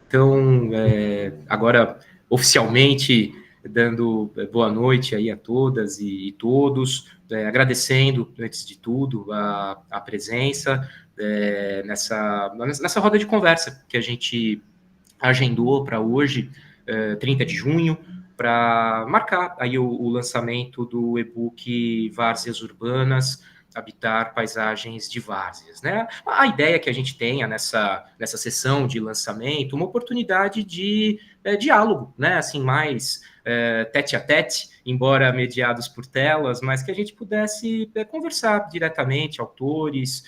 Então, agora, oficialmente, dando boa noite aí a todas e todos, agradecendo, antes de tudo, a presença nessa roda de conversa que a gente agendou para hoje, 30 de junho, para marcar aí o lançamento do e-book Várzeas Urbanas, Habitar Paisagens de Várzeas, né? A ideia que a gente tenha nessa sessão de lançamento, uma oportunidade de diálogo, né? Assim, mais tete a tete, embora mediados por telas, mas que a gente pudesse conversar diretamente, autores,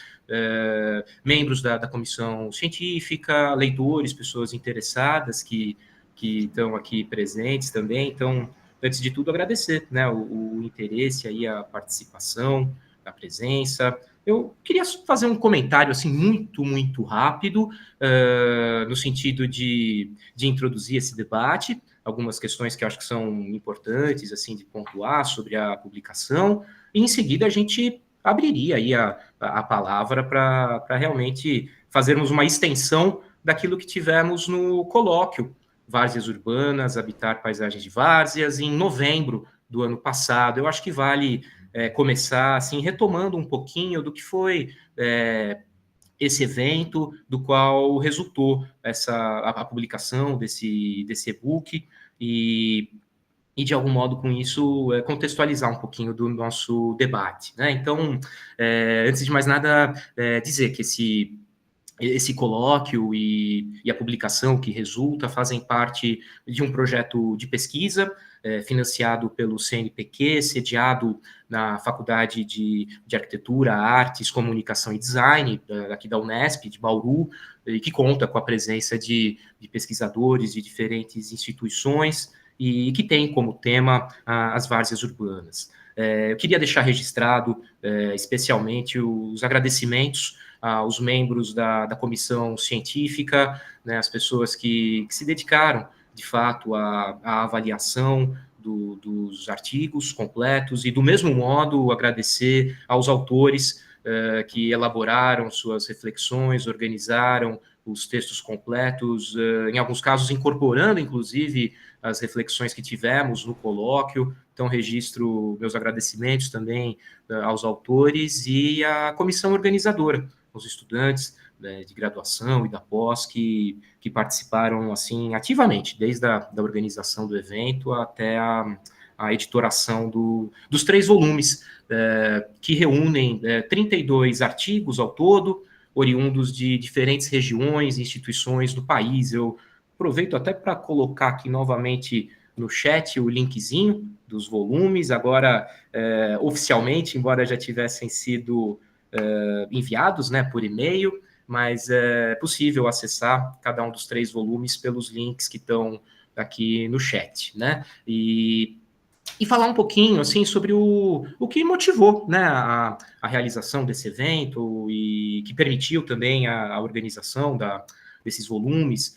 membros da comissão científica, leitores, pessoas interessadas que estão aqui presentes também. Então, antes de tudo, agradecer, né, o interesse aí, a participação, a presença. Eu queria fazer um comentário assim muito rápido, no sentido de introduzir esse debate, algumas questões que eu acho que são importantes assim de pontuar sobre a publicação, e em seguida a gente abriria aí a palavra para realmente fazermos uma extensão daquilo que tivemos no colóquio Várzeas Urbanas, Habitar Paisagens de Várzeas, em novembro do ano passado. Eu acho que vale começar assim retomando um pouquinho do que foi esse evento, do qual resultou a publicação desse e-book, e de algum modo, com isso, contextualizar um pouquinho do nosso debate, né? Então, antes de mais nada, dizer que esse colóquio e a publicação que resulta fazem parte de um projeto de pesquisa financiado pelo CNPq, sediado na Faculdade de Arquitetura, Artes, Comunicação e Design, aqui da Unesp, de Bauru, e que conta com a presença de pesquisadores de diferentes instituições e que tem como tema as várzeas urbanas. Eu queria deixar registrado especialmente os agradecimentos aos membros da comissão científica, né, as pessoas que se dedicaram, de fato, à avaliação dos artigos completos, e, do mesmo modo, agradecer aos autores que elaboraram suas reflexões, organizaram os textos completos, em alguns casos incorporando, inclusive, as reflexões que tivemos no colóquio. Então, registro meus agradecimentos também aos autores e à comissão organizadora, os estudantes de graduação e da pós que participaram assim ativamente, desde a organização do evento até a editoração dos 3 volumes, que reúnem 32 artigos ao todo, oriundos de diferentes regiões e instituições do país. Eu aproveito até para colocar aqui novamente no chat o linkzinho dos volumes, agora oficialmente, embora já tivessem sido enviados, né, por e-mail, mas é possível acessar cada um dos 3 volumes pelos links que estão aqui no chat, né? E falar um pouquinho assim sobre o que motivou, né, a realização desse evento e que permitiu também a organização desses volumes.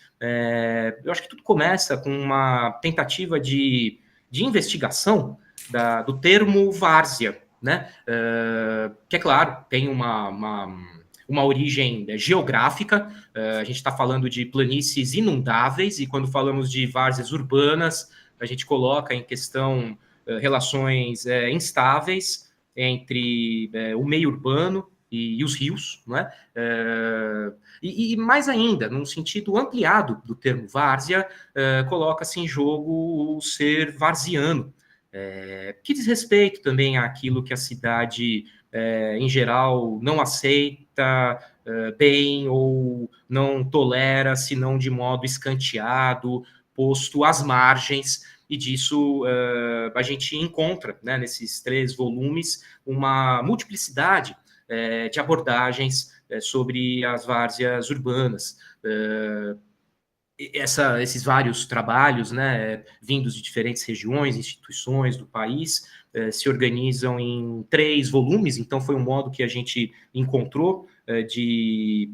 Eu acho que tudo começa com uma tentativa de investigação do termo várzea, né? Que é claro, tem uma origem geográfica. A gente está falando de planícies inundáveis, e quando falamos de várzeas urbanas, a gente coloca em questão relações instáveis entre o meio urbano e os rios, não é? E mais ainda, num sentido ampliado do termo várzea, coloca-se em jogo o ser varziano, que diz respeito também àquilo que a cidade, em geral, não aceita bem ou não tolera, senão de modo escanteado, posto às margens, e disso a gente encontra, né, nesses 3 volumes uma multiplicidade de abordagens sobre as várzeas urbanas. Esses vários trabalhos, né, vindos de diferentes regiões, instituições do país, se organizam em 3 volumes, então foi um modo que a gente encontrou de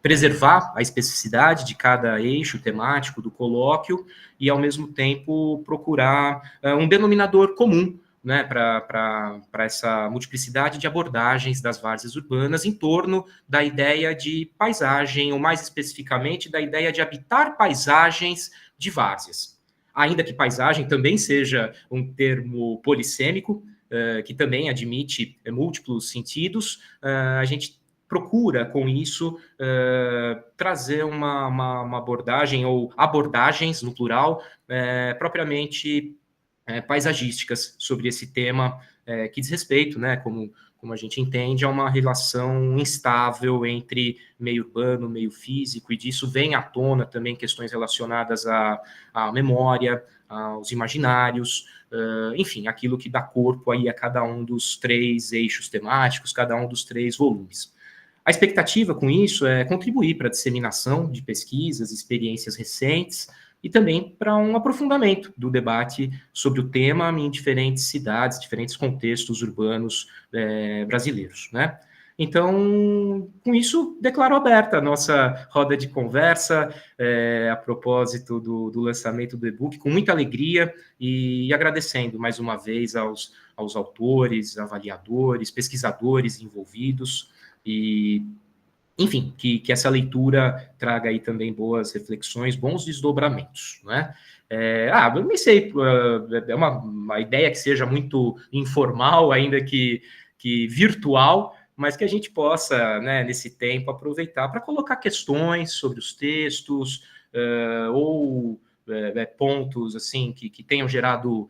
preservar a especificidade de cada eixo temático do colóquio e, ao mesmo tempo, procurar um denominador comum né, para essa multiplicidade de abordagens das várzeas urbanas em torno da ideia de paisagem, ou mais especificamente da ideia de habitar paisagens de várzeas. Ainda que paisagem também seja um termo polissêmico, que também admite múltiplos sentidos, a gente procura, com isso, trazer uma abordagem, ou abordagens, no plural, propriamente paisagísticas sobre esse tema, que diz respeito, né, como a gente entende, a uma relação instável entre meio urbano, meio físico, e disso vem à tona também questões relacionadas à memória, aos imaginários, enfim, aquilo que dá corpo aí a cada um dos 3 eixos temáticos, cada um dos 3 volumes. A expectativa com isso é contribuir para a disseminação de pesquisas, experiências recentes, e também para um aprofundamento do debate sobre o tema em diferentes cidades, diferentes contextos urbanos brasileiros, né? Então, com isso, declaro aberta a nossa roda de conversa, a propósito do lançamento do e-book, com muita alegria, e agradecendo mais uma vez aos autores, avaliadores, pesquisadores envolvidos, e enfim, que essa leitura traga aí também boas reflexões, bons desdobramentos, né? Eu nem sei, é uma ideia que seja muito informal, ainda que virtual, mas que a gente possa, né, nesse tempo, aproveitar para colocar questões sobre os textos, ou pontos assim que tenham gerado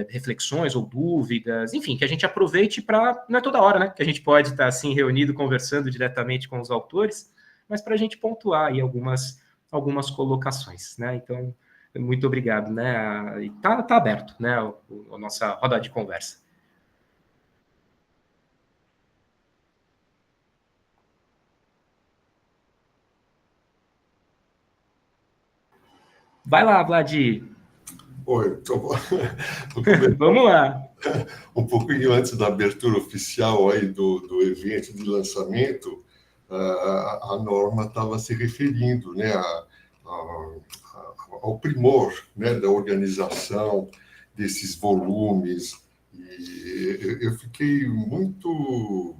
reflexões ou dúvidas, enfim, que a gente aproveite para, não é toda hora, né, que a gente pode estar assim reunido, conversando diretamente com os autores, mas para a gente pontuar aí algumas colocações, né? Então, muito obrigado, né? E tá aberto, né, a nossa roda de conversa. Vai lá, Vlad. Oi, Vamos lá. Um pouquinho antes da abertura oficial aí do evento de lançamento, a Norma estava se referindo, né, ao primor, né, da organização desses volumes, e eu fiquei muito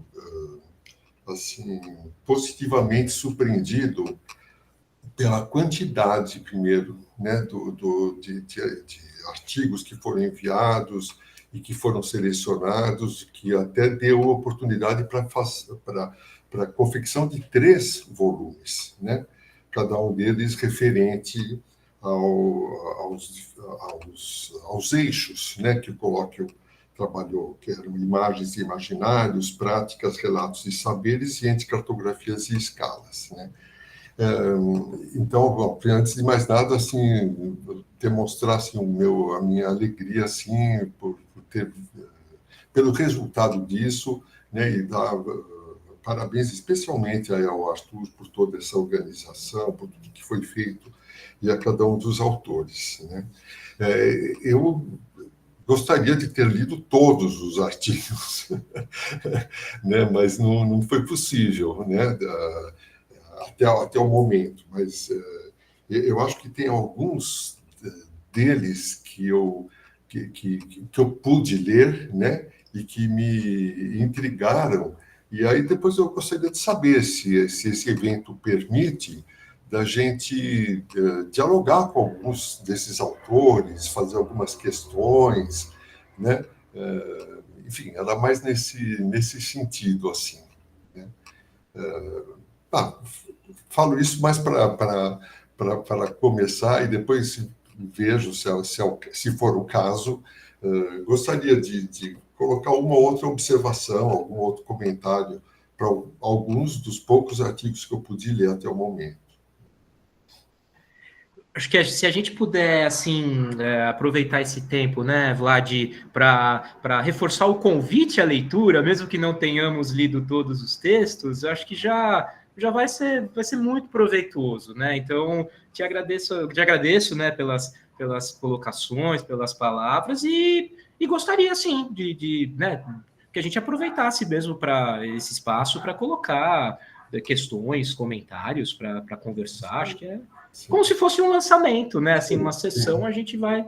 assim positivamente surpreendido pela quantidade, primeiro, né, de artigos que foram enviados e que foram selecionados, que até deu oportunidade para a confecção de 3 volumes, né? Cada um deles referente aos eixos, né, que o colóquio trabalhou, que eram imagens e imaginários, práticas, relatos e saberes, e entre cartografias e escalas, né? Então, antes de mais nada, assim, demonstrar assim, a minha alegria assim por ter pelo resultado disso, né, e dar parabéns especialmente ao Arthur por toda essa organização, por tudo que foi feito, e a cada um dos autores, né? Eu gostaria de ter lido todos os artigos, né, mas não foi possível, né? Até o momento, mas eu acho que tem alguns deles que eu pude ler, né, e que me intrigaram, e aí depois eu gostaria de saber se esse evento permite da gente dialogar com alguns desses autores, fazer algumas questões, né, enfim, era mais nesse sentido, assim, né? Falo isso mais para começar e depois vejo se for o caso. Gostaria de colocar uma outra observação, algum outro comentário para alguns dos poucos artigos que eu pude ler até o momento. Acho que se a gente puder, assim, aproveitar esse tempo, né, Vlad, para reforçar o convite à leitura, mesmo que não tenhamos lido todos os textos, eu acho que já vai ser muito proveitoso, né? Então, te agradeço, né, pelas colocações, pelas palavras, e gostaria, sim, né, que a gente aproveitasse mesmo para esse espaço para colocar questões, comentários para conversar. Acho que é como se fosse um lançamento, né? Assim, uma sessão, a gente vai,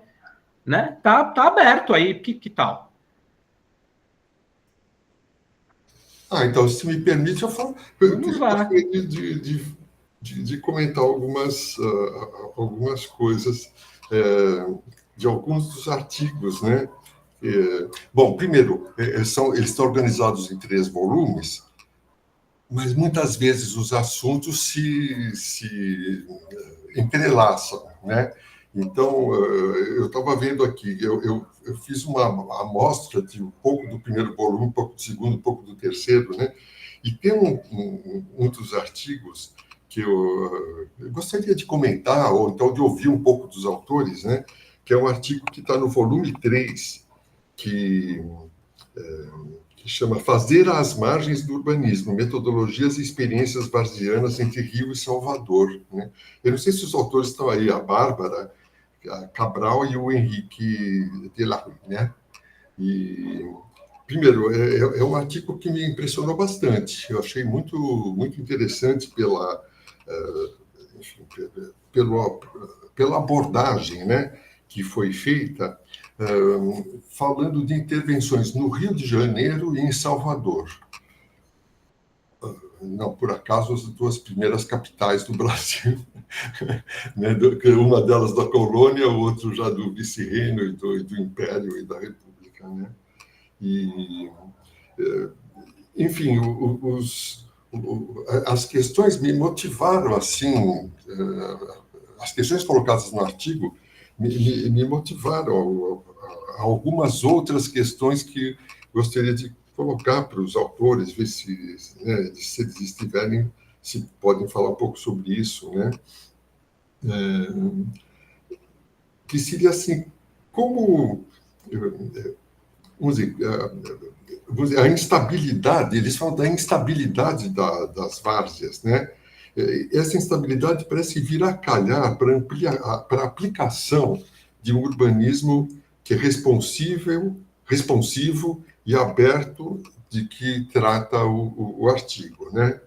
né? Tá aberto aí, que tal? Então, se me permite, eu Vamos lá. gostaria de comentar algumas coisas de alguns dos artigos, né? Bom, primeiro, eles estão organizados em 3 volumes, mas muitas vezes os assuntos se entrelaçam, né? Então, eu estava vendo aqui, eu fiz uma amostra de um pouco do primeiro volume, um pouco do segundo, um pouco do terceiro, né? E tem um dos artigos que eu gostaria de comentar, ou então de ouvir um pouco dos autores, né? Que é um artigo que está no volume 3, que chama Fazer às Margens do Urbanismo, Metodologias e Experiências Varzianas entre Rio e Salvador. Né? Eu não sei se os autores estão aí, a Bárbara a Cabral e o Henrique Delarue, né? E, primeiro, é um artigo que me impressionou bastante. Eu achei muito interessante enfim, pela, pela abordagem, né, que foi feita, falando de intervenções no Rio de Janeiro e em Salvador. Não por acaso as 2 primeiras capitais do Brasil, né? Uma delas da colônia, o outro já do vice-reino e do Império e da República, né? E, enfim, as questões me motivaram assim, as questões colocadas no artigo me motivaram a algumas outras questões que gostaria de colocar para os autores, ver se eles estiverem, se podem falar um pouco sobre isso, né? Que seria assim, como, vamos dizer, a instabilidade, eles falam da instabilidade das várzeas, né? Essa instabilidade parece vir a calhar para a aplicação de um urbanismo que é responsivo e aberto de que trata o artigo, né?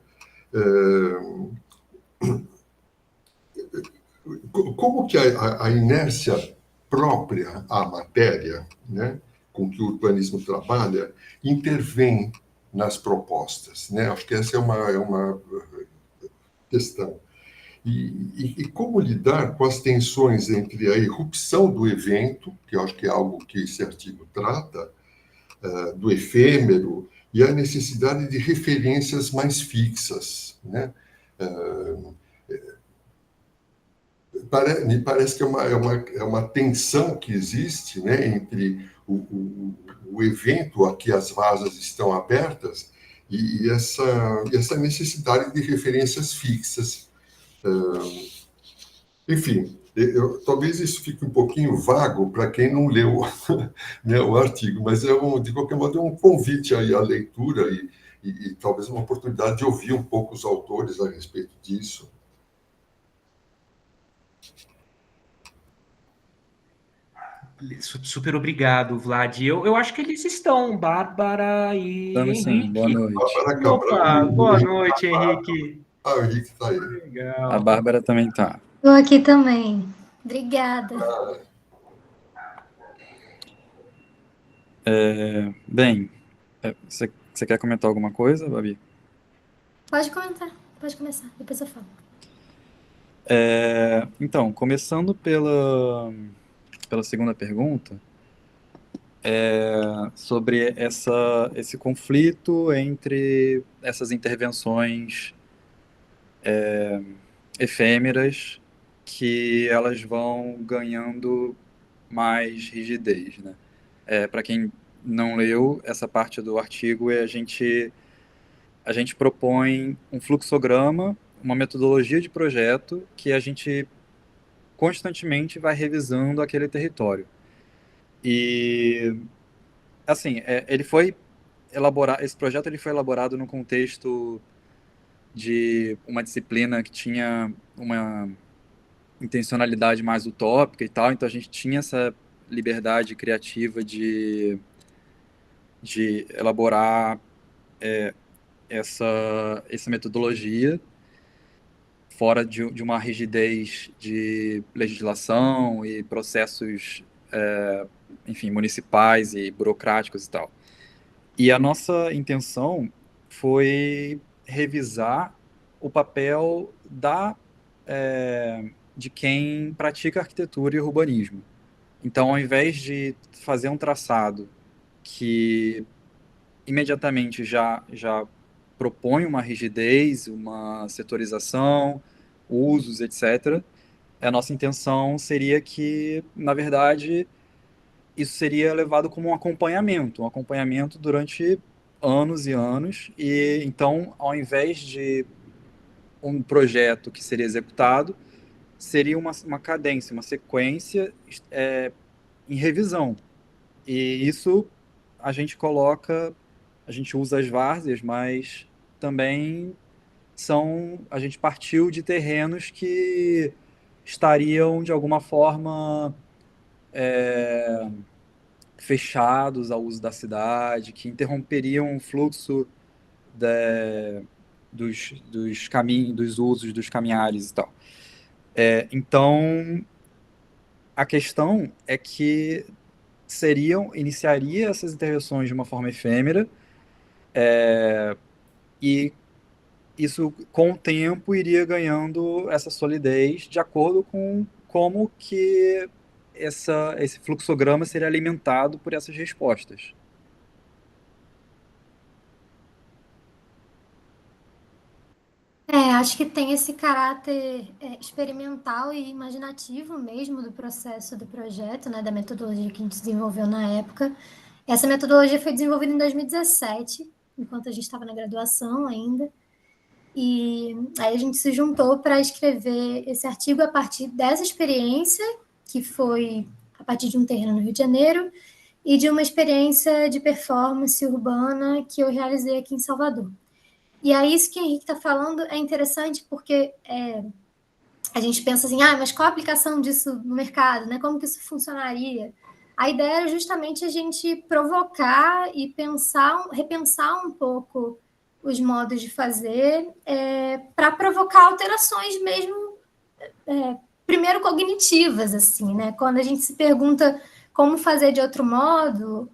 Como que a inércia própria à matéria, né, com que o urbanismo trabalha, intervém nas propostas, né? Acho que essa é uma questão. E como lidar com as tensões entre a irrupção do evento, que eu acho que é algo que esse artigo trata, do efêmero, e a necessidade de referências mais fixas, né? Me parece que é uma tensão que existe, né, entre o evento a que as vasas estão abertas e essa necessidade de referências fixas. Enfim, talvez isso fique um pouquinho vago para quem não leu né, o artigo, mas de qualquer modo é um convite aí à leitura e talvez uma oportunidade de ouvir um pouco os autores a respeito disso. Super obrigado, Vlad. Eu acho que eles estão, Bárbara e Estamos sim, boa Henrique. noite. Bárbara Cabral Opa, boa noite, Henrique. o Henrique está aí. A Legal. Bárbara também está. Estou aqui também. Obrigada. Bem, você quer comentar alguma coisa, Babi? Pode comentar, pode começar, depois eu falo. Então, começando pela segunda pergunta, sobre esse conflito entre essas intervenções efêmeras que elas vão ganhando mais rigidez, né? Para quem não leu essa parte do artigo, a gente propõe um fluxograma, uma metodologia de projeto que a gente constantemente vai revisando aquele território. E, assim, esse projeto ele foi elaborado no contexto de uma disciplina que tinha uma intencionalidade mais utópica e tal, então a gente tinha essa liberdade criativa de elaborar essa metodologia fora de uma rigidez de legislação e processos, enfim, municipais e burocráticos e tal. E a nossa intenção foi revisar o papel de quem pratica arquitetura e urbanismo. Então, ao invés de fazer um traçado que imediatamente já propõe uma rigidez, uma setorização, usos, etc., a nossa intenção seria que, na verdade, isso seria levado como um acompanhamento durante anos e anos, e então, ao invés de um projeto que seria executado, seria uma cadência, uma sequência em revisão. E isso a gente usa as várzeas, mas também a gente partiu de terrenos que estariam, de alguma forma, fechados ao uso da cidade, que interromperiam o fluxo dos caminhos, dos usos dos caminhares e tal. Então, a questão é que iniciaria essas intervenções de uma forma efêmera, e isso, com o tempo, iria ganhando essa solidez de acordo com como que esse fluxograma seria alimentado por essas respostas. Acho que tem esse caráter experimental e imaginativo mesmo do processo do projeto, né, da metodologia que a gente desenvolveu na época. Essa metodologia foi desenvolvida em 2017, enquanto a gente estava na graduação ainda, e aí a gente se juntou para escrever esse artigo a partir dessa experiência, que foi a partir de um terreno no Rio de Janeiro, e de uma experiência de performance urbana que eu realizei aqui em Salvador. E aí, isso que o Henrique está falando é interessante porque a gente pensa assim, mas qual a aplicação disso no mercado, né? Como que isso funcionaria? A ideia era justamente a gente provocar e repensar um pouco os modos de fazer para provocar alterações mesmo, primeiro cognitivas, assim, né? Quando a gente se pergunta como fazer de outro modo,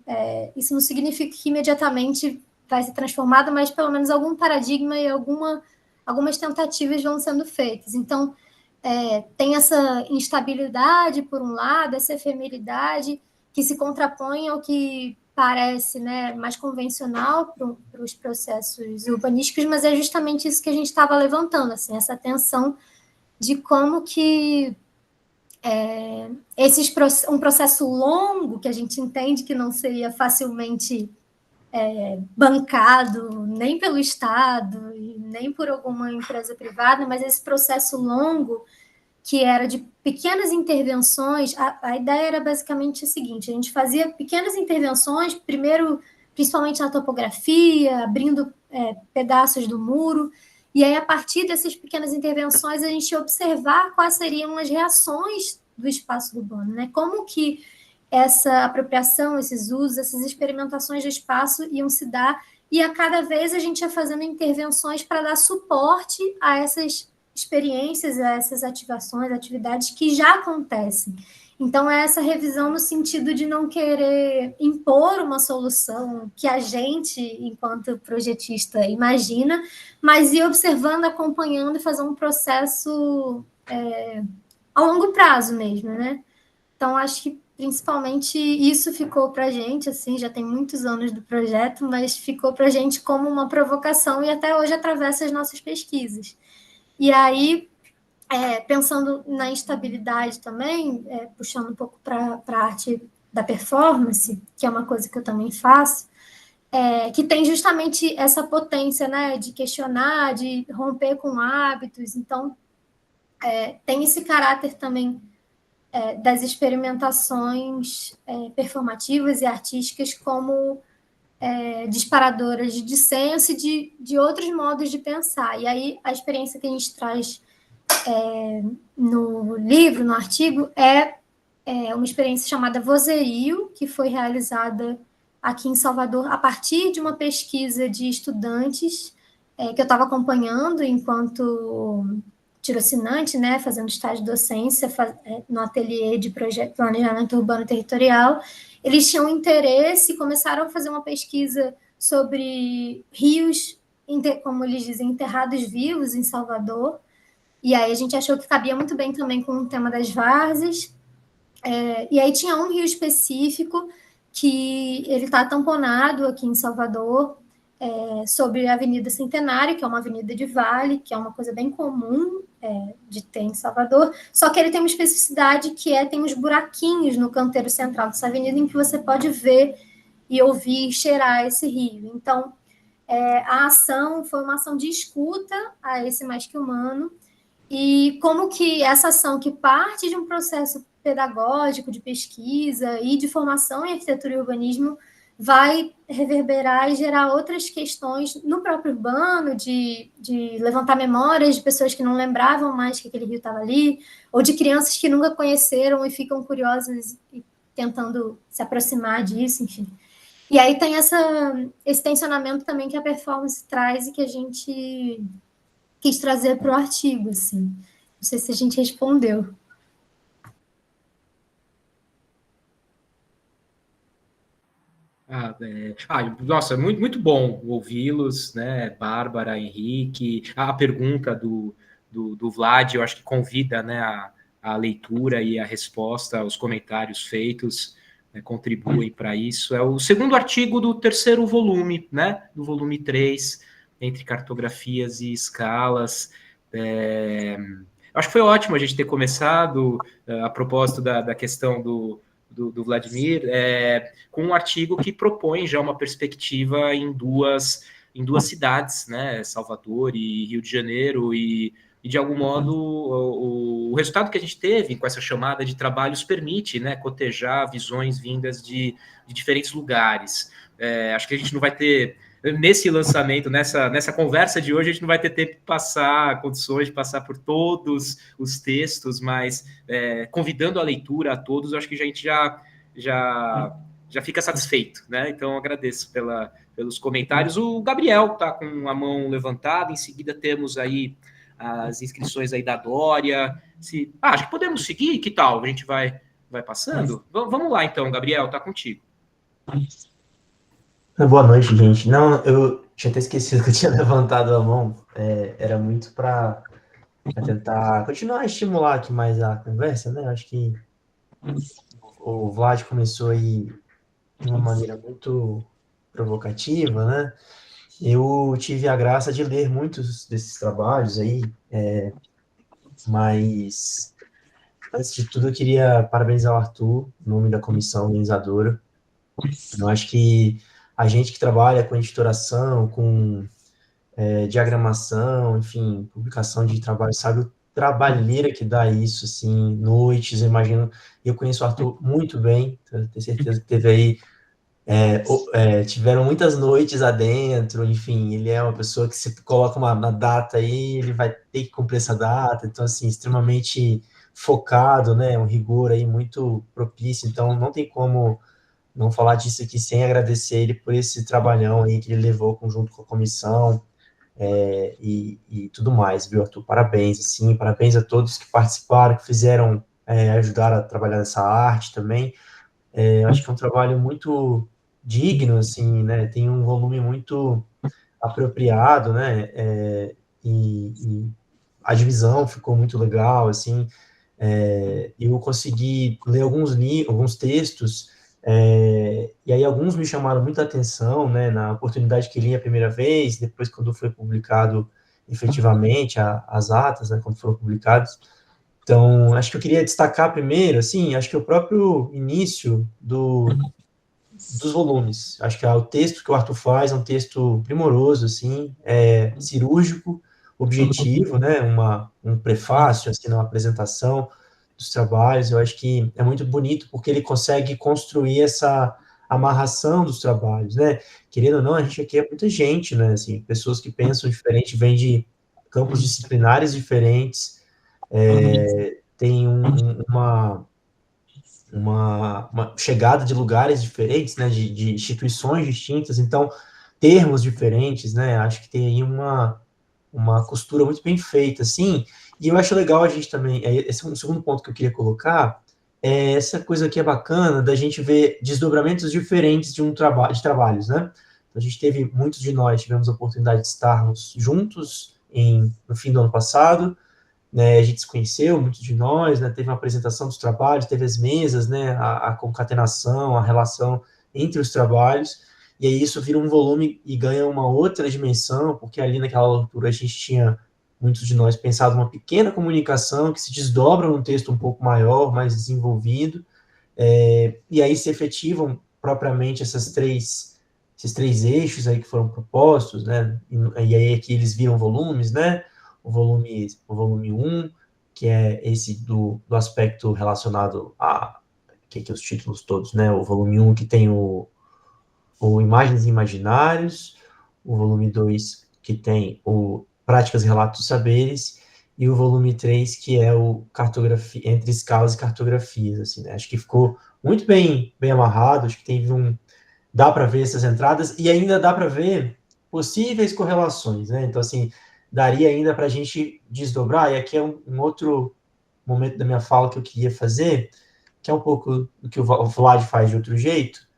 isso não significa que imediatamente vai ser transformado, mas pelo menos algum paradigma e algumas tentativas vão sendo feitas. Então, tem essa instabilidade, por um lado, essa efemeridade que se contrapõe ao que parece, né, mais convencional para os processos urbanísticos, mas é justamente isso que a gente estava levantando, assim, essa tensão de como que um processo longo, que a gente entende que não seria facilmente bancado nem pelo Estado e nem por alguma empresa privada, mas esse processo longo que era de pequenas intervenções, a ideia era basicamente a seguinte: a gente fazia pequenas intervenções, primeiro, principalmente na topografia, abrindo pedaços do muro, e aí, a partir dessas pequenas intervenções, a gente ia observar quais seriam as reações do espaço urbano, né? Como que essa apropriação, esses usos, essas experimentações de espaço iam se dar, e a cada vez a gente ia fazendo intervenções para dar suporte a essas experiências, a essas ativações, atividades que já acontecem. Então, é essa revisão no sentido de não querer impor uma solução que a gente, enquanto projetista, imagina, mas ir observando, acompanhando e fazer um processo a longo prazo mesmo, né? Então, acho que principalmente isso ficou para a gente, assim, já tem muitos anos do projeto, mas ficou para a gente como uma provocação e até hoje atravessa as nossas pesquisas. E aí, pensando na instabilidade também, puxando um pouco para a arte da performance, que é uma coisa que eu também faço, que tem justamente essa potência, né, de questionar, de romper com hábitos. Então, tem esse caráter também das experimentações performativas e artísticas como disparadoras de dissenso e de outros modos de pensar. E aí, a experiência que a gente traz no livro, no artigo, é uma experiência chamada Vozerio, que foi realizada aqui em Salvador a partir de uma pesquisa de estudantes que eu estava acompanhando enquanto tirossinante, né, fazendo estágio de docência no ateliê de planejamento urbano territorial. Eles tinham interesse e começaram a fazer uma pesquisa sobre rios como eles dizem, enterrados vivos em Salvador. E aí a gente achou que cabia muito bem também com o tema das várzeas. E aí tinha um rio específico que ele está tamponado aqui em Salvador, sobre a Avenida Centenário, que é uma avenida de vale, que é uma coisa bem comum de ter em Salvador, só que ele tem uma especificidade que tem uns buraquinhos no canteiro central dessa avenida em que você pode ver e ouvir e cheirar esse rio. Então, a ação foi uma ação de escuta a esse Mais Que Humano, e como que essa ação, que parte de um processo pedagógico, de pesquisa e de formação em arquitetura e urbanismo, vai reverberar e gerar outras questões no próprio urbano, de levantar memórias de pessoas que não lembravam mais que aquele rio estava ali, ou de crianças que nunca conheceram e ficam curiosas e tentando se aproximar disso, enfim. E aí tem esse tensionamento também que a performance traz e que a gente quis trazer para o artigo, assim. Não sei se a gente respondeu. Nossa, muito, muito bom ouvi-los, né, Bárbara, Henrique. A pergunta do Vlad, eu acho que convida, né, a leitura e a resposta, os comentários feitos, né, contribuem para isso. É o segundo artigo do terceiro volume, né, do volume 3, entre cartografias e escalas. Acho que foi ótimo a gente ter começado, a propósito da questão do Vladimir, com um artigo que propõe já uma perspectiva em duas cidades, né, Salvador e Rio de Janeiro, e de algum modo o resultado que a gente teve com essa chamada de trabalhos permite, né, cotejar visões vindas de diferentes lugares. Acho que a gente não vai ter, nesse lançamento, nessa conversa de hoje, a gente não vai ter tempo de condições de passar por todos os textos, mas convidando a leitura a todos, eu acho que a gente já fica satisfeito, né? Então, agradeço pelos comentários. O Gabriel está com a mão levantada, em seguida temos aí as inscrições aí da Dória. Acho que podemos seguir, que tal? A gente vai passando? Vamos lá, então, Gabriel, tá contigo. Boa noite, gente. Não, eu tinha até esquecido que eu tinha levantado a mão. Era muito para tentar continuar a estimular aqui mais a conversa, né? Acho que o Vlad começou aí de uma maneira muito provocativa, né? Eu tive a graça de ler muitos desses trabalhos aí, mas antes de tudo eu queria parabenizar o Arthur, em nome da comissão organizadora. Eu acho que a gente que trabalha com editoração, com diagramação, enfim, publicação de trabalho, sabe o trabalheira que dá isso, assim, noites, eu imagino. Eu conheço o Arthur muito bem, tenho certeza que teve aí, tiveram muitas noites adentro, enfim, ele é uma pessoa que se coloca na data aí, ele vai ter que cumprir essa data, então, assim, extremamente focado, né, um rigor aí muito propício, então não tem como não falar disso aqui sem agradecer ele por esse trabalhão aí que ele levou junto com a comissão, e tudo mais, viu, Arthur? Parabéns, assim, parabéns a todos que participaram, que fizeram, ajudaram a trabalhar nessa arte também. Acho que é um trabalho muito digno, assim, né, tem um volume muito apropriado, né, e a divisão ficou muito legal, assim, eu consegui ler alguns textos, e aí alguns me chamaram muita atenção, né, na oportunidade que li a primeira vez, depois quando foi publicado efetivamente as atas, né, quando foram publicados. Então, acho que eu queria destacar primeiro, assim, acho que o próprio início dos volumes, acho que o texto que o Arthur faz é um texto primoroso, assim, cirúrgico, objetivo, né, um prefácio, assim, uma apresentação dos trabalhos, eu acho que é muito bonito, porque ele consegue construir essa amarração dos trabalhos, né, querendo ou não, a gente aqui é muita gente, né, assim, pessoas que pensam diferente, vêm de campos disciplinares diferentes, tem uma chegada de lugares diferentes, né, de instituições distintas, então, termos diferentes, né, acho que tem aí uma costura muito bem feita, assim, e eu acho legal a gente também, esse é um segundo ponto que eu queria colocar, essa coisa que é bacana da gente ver desdobramentos diferentes de trabalhos, né, A gente teve, muitos de nós tivemos a oportunidade de estarmos juntos no fim do ano passado, né, a gente se conheceu, muitos de nós, né, teve uma apresentação dos trabalhos, teve as mesas, né, a concatenação, a relação entre os trabalhos, e aí isso vira um volume e ganha uma outra dimensão, porque ali naquela altura a gente tinha, muitos de nós, pensado uma pequena comunicação que se desdobra num texto um pouco maior, mais desenvolvido, e aí se efetivam propriamente esses três eixos aí que foram propostos, né, e aí aqui eles viram volumes, né, o volume 1, que é esse do aspecto relacionado a, que os títulos todos, né, o volume 1 que tem o Imagens e Imaginários, o volume 2 que tem o Práticas e Relatos dos Saberes, e o volume 3 que é o Cartografia, Entre Escalas e Cartografias, assim, né, acho que ficou muito bem amarrado, acho que teve dá para ver essas entradas, e ainda dá para ver possíveis correlações, né, então, assim, daria ainda para a gente desdobrar, e aqui é um outro momento da minha fala que eu queria fazer, que é um pouco do que o Vlad faz de outro jeito,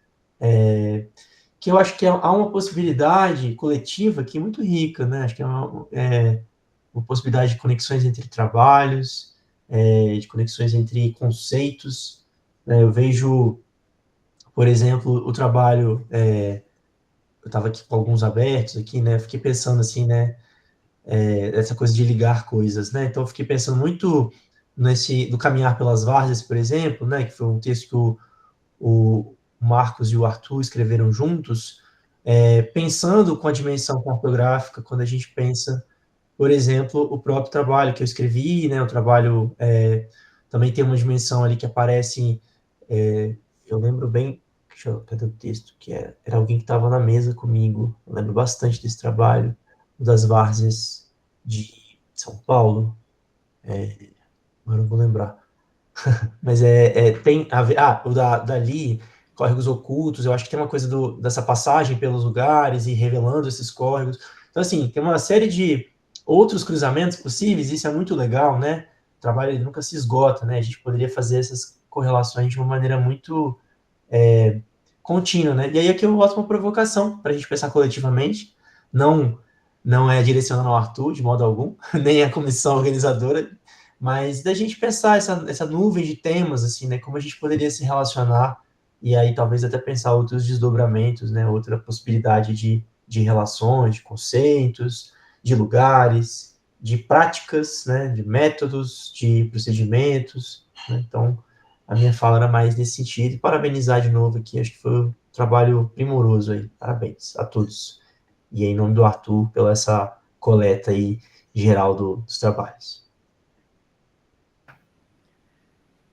que eu acho que há uma possibilidade coletiva aqui muito rica, né? Acho que é uma possibilidade de conexões entre trabalhos, de conexões entre conceitos, né? Eu vejo, por exemplo, o trabalho, eu estava aqui com alguns abertos aqui, né? Fiquei pensando assim, né? Essa coisa de ligar coisas, né? Então, eu fiquei pensando muito do Caminhar pelas Várzeas, por exemplo, né? Que foi um texto que o Marcos e o Arthur escreveram juntos, pensando com a dimensão cartográfica, quando a gente pensa, por exemplo, o próprio trabalho que eu escrevi, né? O trabalho também tem uma dimensão ali que aparece, eu lembro bem, cadê o texto? Que era alguém que estava na mesa comigo, eu lembro bastante desse trabalho, das várzeas de São Paulo, agora não vou lembrar, mas tem a ver, o dali, Córregos Ocultos, eu acho que tem uma coisa dessa passagem pelos lugares e revelando esses córregos, então assim, tem uma série de outros cruzamentos possíveis, isso é muito legal, né, o trabalho ele nunca se esgota, né, a gente poderia fazer essas correlações de uma maneira muito contínua, né, e aí aqui eu boto uma provocação para a gente pensar coletivamente, não é direcionando ao Arthur, de modo algum, nem a comissão organizadora, mas da gente pensar essa nuvem de temas, assim, né, como a gente poderia se relacionar, e aí talvez até pensar outros desdobramentos, né, outra possibilidade de relações, de conceitos, de lugares, de práticas, né, de métodos, de procedimentos, né, então a minha fala era mais nesse sentido, e parabenizar de novo aqui, acho que foi um trabalho primoroso aí, parabéns a todos. E em nome do Arthur, pela essa coleta aí geral dos trabalhos.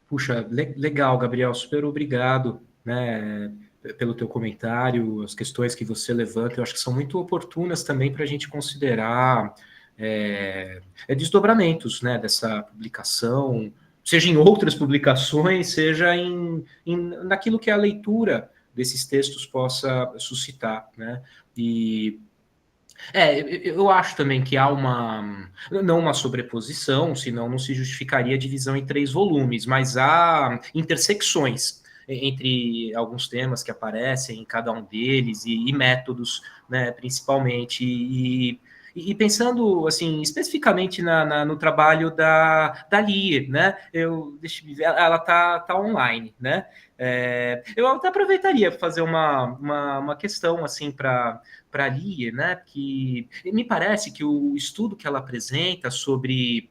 Puxa, legal, Gabriel, super obrigado, né, pelo teu comentário, as questões que você levanta, eu acho que são muito oportunas também para a gente considerar desdobramentos, né, dessa publicação, seja em outras publicações, seja naquilo que a leitura desses textos possa suscitar, né, e eu acho também que há não uma sobreposição, senão não se justificaria a divisão em 3 volumes, mas há intersecções entre alguns temas que aparecem em cada um deles e métodos, né, principalmente, e pensando, assim, especificamente no trabalho da Lia, né, deixa eu ver, ela tá online, né, eu até aproveitaria para fazer uma questão, assim, para a Lia, né, que me parece que o estudo que ela apresenta sobre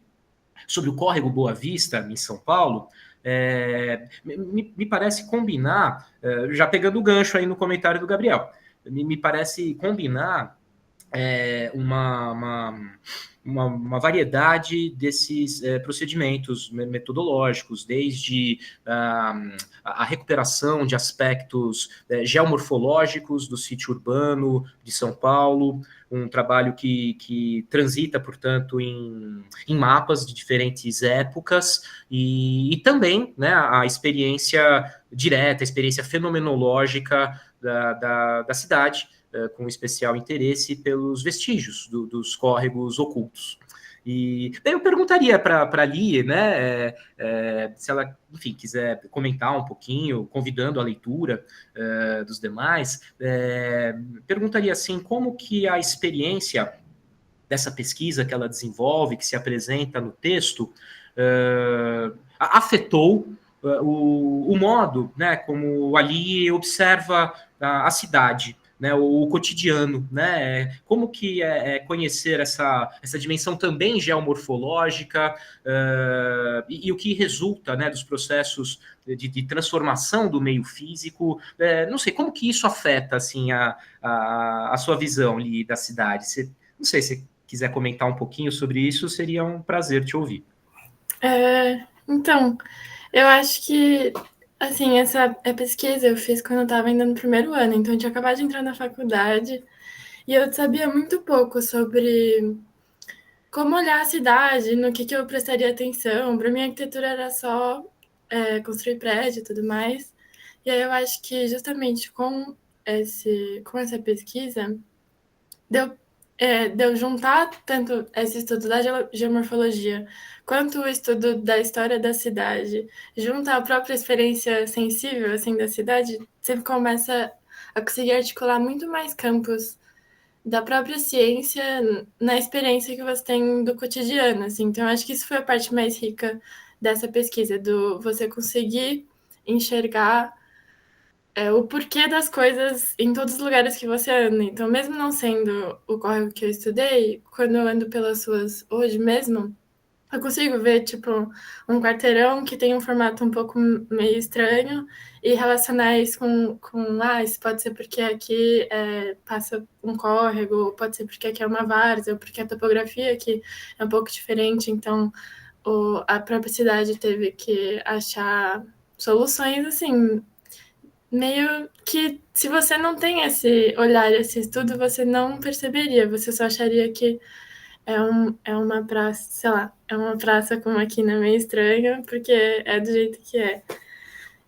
o córrego Boa Vista, em São Paulo, me parece combinar, já pegando o gancho aí no comentário do Gabriel, me parece combinar uma variedade desses procedimentos metodológicos, desde a recuperação de aspectos geomorfológicos do sítio urbano de São Paulo, um trabalho que transita, portanto, em mapas de diferentes épocas, e também, né, a experiência direta, a experiência fenomenológica da cidade, com especial interesse pelos vestígios dos córregos ocultos. E daí eu perguntaria para a Li, né, se ela, enfim, quiser comentar um pouquinho, convidando a leitura dos demais, perguntaria assim, como que a experiência dessa pesquisa que ela desenvolve, que se apresenta no texto, afetou o modo, né, como ali observa a cidade, né, o cotidiano, né, como que conhecer essa dimensão também geomorfológica e o que resulta, né, dos processos de transformação do meio físico, não sei, como que isso afeta, assim, a sua visão ali da cidade? Não sei, se quiser comentar um pouquinho sobre isso, seria um prazer te ouvir. Então, eu acho que, assim, essa pesquisa eu fiz quando eu estava ainda no primeiro ano, então eu tinha acabado de entrar na faculdade e eu sabia muito pouco sobre como olhar a cidade, no que eu prestaria atenção. Para mim, a arquitetura era só construir prédio e tudo mais. E aí eu acho que justamente com essa pesquisa deu juntar tanto esse estudo da geomorfologia quanto o estudo da história da cidade, juntar a própria experiência sensível assim da cidade, você começa a conseguir articular muito mais campos da própria ciência na experiência que você tem do cotidiano, assim. Então, acho que isso foi a parte mais rica dessa pesquisa, do você conseguir enxergar o porquê das coisas em todos os lugares que você anda. Então, mesmo não sendo o córrego que eu estudei, quando eu ando pelas ruas hoje mesmo, eu consigo ver, tipo, um quarteirão que tem um formato um pouco meio estranho e relacionar isso isso pode ser porque aqui passa um córrego, pode ser porque aqui é uma várzea, ou porque a topografia aqui é um pouco diferente, então a própria cidade teve que achar soluções, assim, meio que se você não tem esse olhar, esse estudo, você não perceberia, você só acharia que é uma praça, sei lá, é uma praça com uma quina meio estranha, porque é do jeito que é.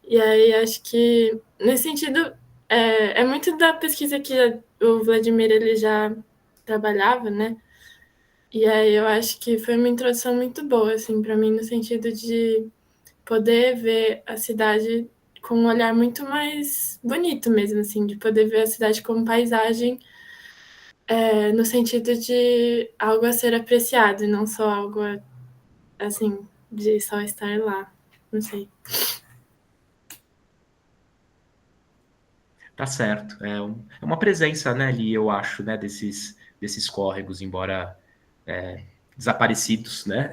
E aí acho que, nesse sentido, é muito da pesquisa que o Vladimir ele já trabalhava, né? E aí eu acho que foi uma introdução muito boa, assim, para mim, no sentido de poder ver a cidade com um olhar muito mais bonito mesmo, assim, de poder ver a cidade como paisagem, no sentido de algo a ser apreciado e não só algo, assim, de só estar lá. Não sei. Tá certo. É uma presença, né, ali, eu acho, né, desses córregos, embora desaparecidos, né?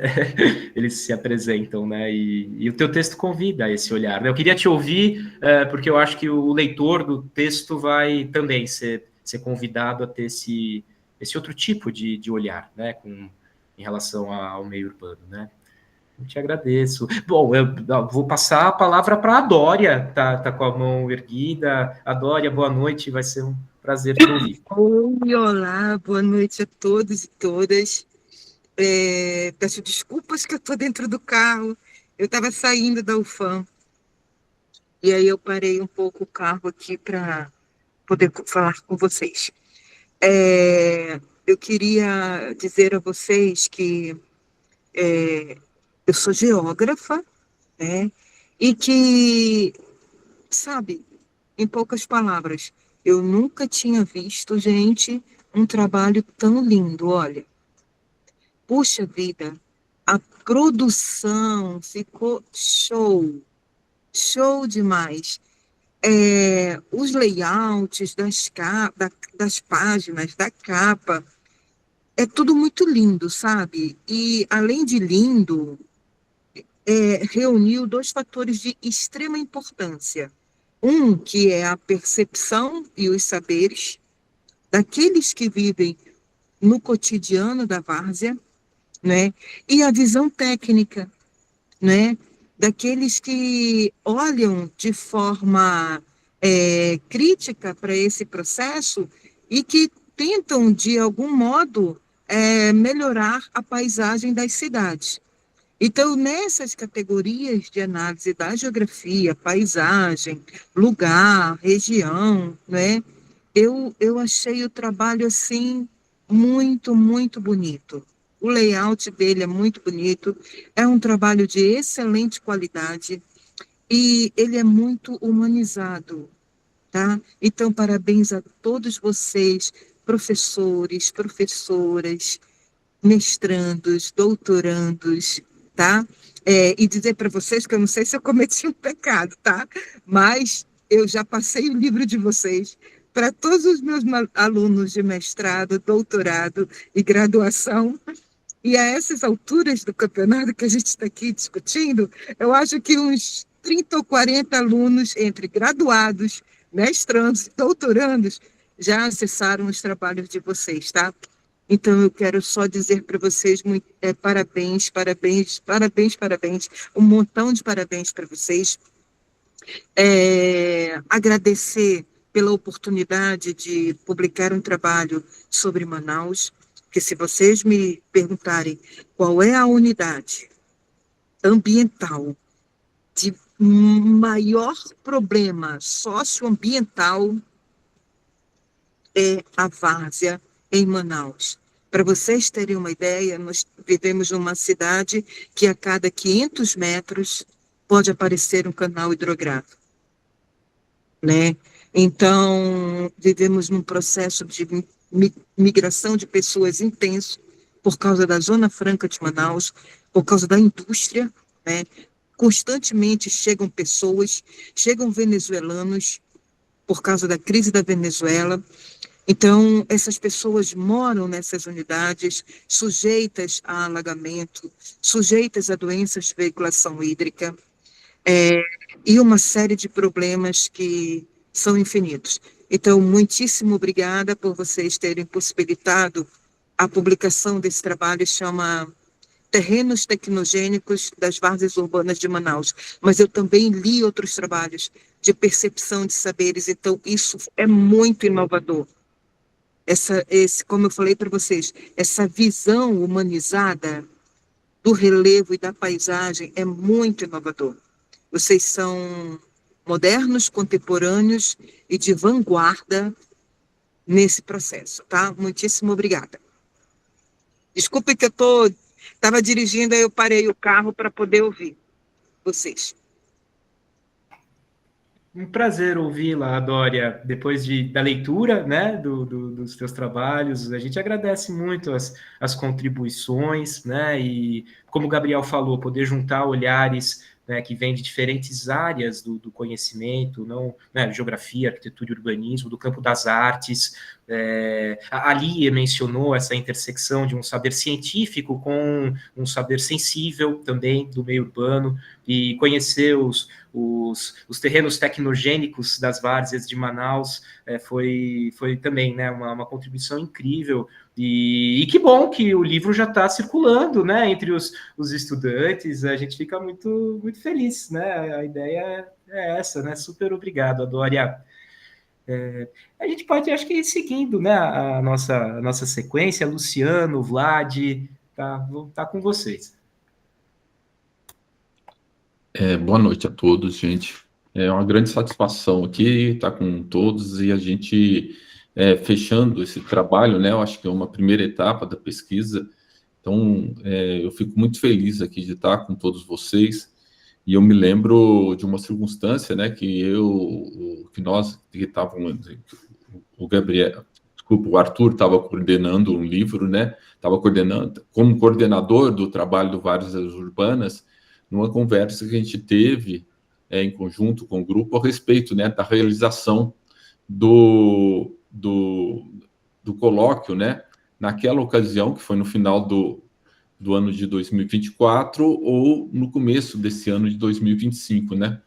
Eles se apresentam, né? E o teu texto convida a esse olhar, né? Eu queria te ouvir, porque eu acho que o leitor do texto vai também ser convidado a ter esse outro tipo de olhar, né? Em relação ao meio urbano, né? Eu te agradeço. Bom, eu vou passar a palavra para a Dória, tá com a mão erguida. A Dória, boa noite, vai ser um prazer te ouvir. Oi, olá, boa noite a todos e todas. Peço desculpas que eu estou dentro do carro. Eu estava saindo da UFAM e aí eu parei um pouco o carro aqui para poder falar com vocês. Eu queria dizer a vocês que eu sou geógrafa, né? E que, sabe, em poucas palavras, eu nunca tinha visto, gente, um trabalho tão lindo. Olha, puxa vida, a produção ficou show, show demais. Os layouts das páginas, da capa, é tudo muito lindo, sabe? E, além de lindo, reuniu dois fatores de extrema importância. Um, que é a percepção e os saberes daqueles que vivem no cotidiano da várzea, né? E a visão técnica, né? Daqueles que olham de forma crítica para esse processo e que tentam, de algum modo, melhorar a paisagem das cidades. Então, nessas categorias de análise da geografia, paisagem, lugar, região, né, eu achei o trabalho, assim, muito, muito bonito. o layout dele é muito bonito, é um trabalho de excelente qualidade e ele é muito humanizado, tá? Então, parabéns a todos vocês, professores, professoras, mestrandos, doutorandos, tá? E dizer para vocês que eu não sei se eu cometi um pecado, tá? Mas eu já passei o livro de vocês para todos os meus alunos de mestrado, doutorado e graduação. E a essas alturas do campeonato que a gente está aqui discutindo, eu acho que uns 30 ou 40 alunos, entre graduados, mestrandos e doutorandos, já acessaram os trabalhos de vocês, tá? Então, eu quero só dizer para vocês parabéns, parabéns, parabéns, parabéns, um montão de parabéns para vocês. Agradecer pela oportunidade de publicar um trabalho sobre Manaus, porque se vocês me perguntarem qual é a unidade ambiental de maior problema socioambiental, é a várzea em Manaus. Para vocês terem uma ideia, nós vivemos numa cidade que a cada 500 metros pode aparecer um canal hidrográfico, né? Então, vivemos num processo de migração de pessoas intenso por causa da Zona Franca de Manaus, por causa da indústria, né? Constantemente chegam pessoas, chegam venezuelanos por causa da crise da Venezuela. Então, essas pessoas moram nessas unidades, sujeitas a alagamento, sujeitas a doenças de veiculação hídrica, e uma série de problemas que são infinitos. Então, muitíssimo obrigada por vocês terem possibilitado a publicação desse trabalho, chama Terrenos Tecnogênicos das Várzeas Urbanas de Manaus. Mas eu também li outros trabalhos de percepção de saberes, então isso é muito inovador. Como eu falei para vocês, essa visão humanizada do relevo e da paisagem é muito inovador. Vocês são modernos, contemporâneos e de vanguarda nesse processo, tá? Muitíssimo obrigada. Desculpe que eu estava dirigindo, aí eu parei o carro para poder ouvir vocês. Um prazer ouvi-la, Dória, depois da leitura, né, dos teus trabalhos. A gente agradece muito as contribuições, né, e como o Gabriel falou, poder juntar olhares, né, que vêm de diferentes áreas do conhecimento, não, né, geografia, arquitetura e urbanismo, do campo das artes. A Lia mencionou essa intersecção de um saber científico com um saber sensível também do meio urbano, e conhecer os terrenos tecnogênicos das várzeas de Manaus foi também, né, uma contribuição incrível. E que bom que o livro já está circulando, né, entre os estudantes. A gente fica muito, muito feliz, né? A ideia é essa, né? Super obrigado, Dória. A gente pode, acho que ir seguindo, né, a nossa sequência. Luciano, Vlad, vou estar com vocês. Boa noite a todos, gente. É uma grande satisfação aqui estar com todos e a gente fechando esse trabalho, né? Eu acho que é uma primeira etapa da pesquisa. Então, eu fico muito feliz aqui de estar com todos vocês. E eu me lembro de uma circunstância, né? Que nós que estávamos, o Arthur estava coordenando um livro, né? Estava coordenando como coordenador do trabalho do Várzeas Urbanas, numa conversa que a gente teve em conjunto com o grupo a respeito, né, da realização do colóquio, né, naquela ocasião, que foi no final do ano de 2024 ou no começo desse ano de 2025, né?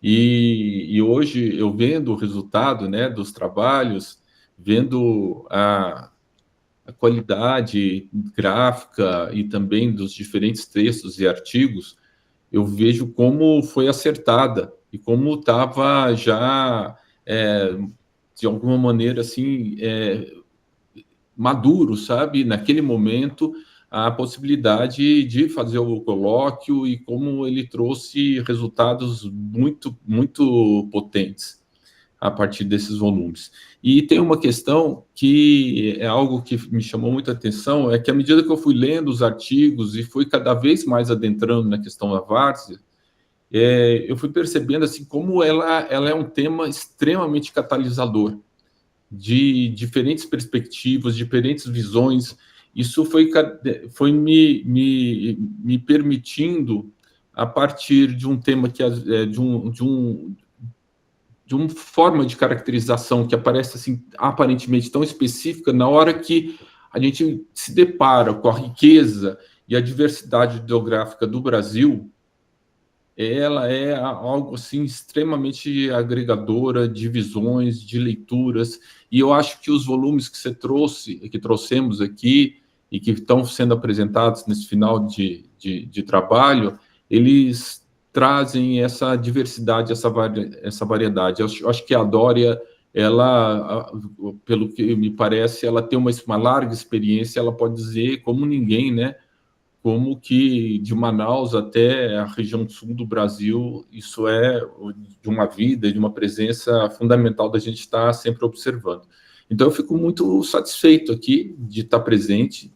E hoje, eu vendo o resultado, né, dos trabalhos, vendo a qualidade gráfica e também dos diferentes textos e artigos, eu vejo como foi acertada e como estava já, de alguma maneira, assim, maduro, sabe? Naquele momento, a possibilidade de fazer o colóquio e como ele trouxe resultados muito, muito potentes. a partir desses volumes. E tem uma questão que é algo que me chamou muita atenção, é que à medida que eu fui lendo os artigos e fui cada vez mais adentrando na questão da várzea, eu fui percebendo assim como ela é um tema extremamente catalisador de diferentes perspectivas, diferentes visões. Isso foi me permitindo, a partir de um tema que de uma forma de caracterização que aparece assim aparentemente tão específica, na hora que a gente se depara com a riqueza e a diversidade geográfica do Brasil, ela é algo assim extremamente agregadora de visões, de leituras, e eu acho que os volumes que trouxemos aqui e que estão sendo apresentados nesse final de trabalho, eles trazem essa diversidade, essa variedade. Eu acho que a Dória, ela, pelo que me parece, ela tem uma larga experiência, ela pode dizer como ninguém, né? Como que de Manaus até a região sul do Brasil, isso é de uma vida, de uma presença fundamental da gente estar sempre observando. Então, eu fico muito satisfeito aqui de estar presente,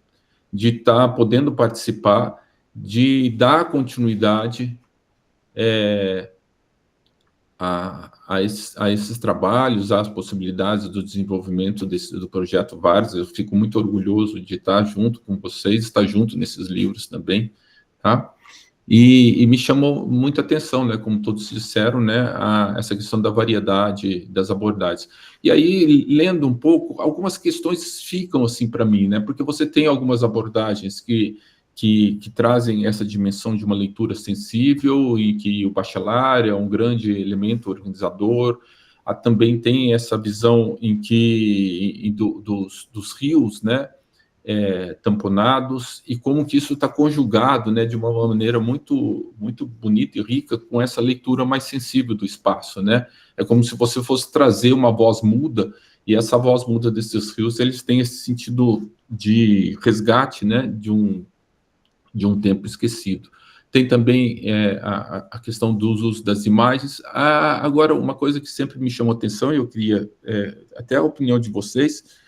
de estar podendo participar, de dar continuidade a esses trabalhos, às possibilidades do desenvolvimento do projeto Várzea. Eu fico muito orgulhoso de estar junto com vocês, estar junto nesses livros também, tá? E me chamou muita atenção, né, como todos disseram, né, essa questão da variedade das abordagens. E aí, lendo um pouco, algumas questões ficam assim para mim, né, porque você tem algumas abordagens que trazem essa dimensão de uma leitura sensível e que o bachelar é um grande elemento organizador. Também tem essa visão em que dos rios, né, tamponados, e como que isso está conjugado, né, de uma maneira muito, muito bonita e rica com essa leitura mais sensível do espaço, né? É como se você fosse trazer uma voz muda, e essa voz muda desses rios, eles têm esse sentido de resgate, né, de um tempo esquecido. Tem também a questão do uso das imagens. Agora, uma coisa que sempre me chamou atenção, e eu queria até a opinião de vocês,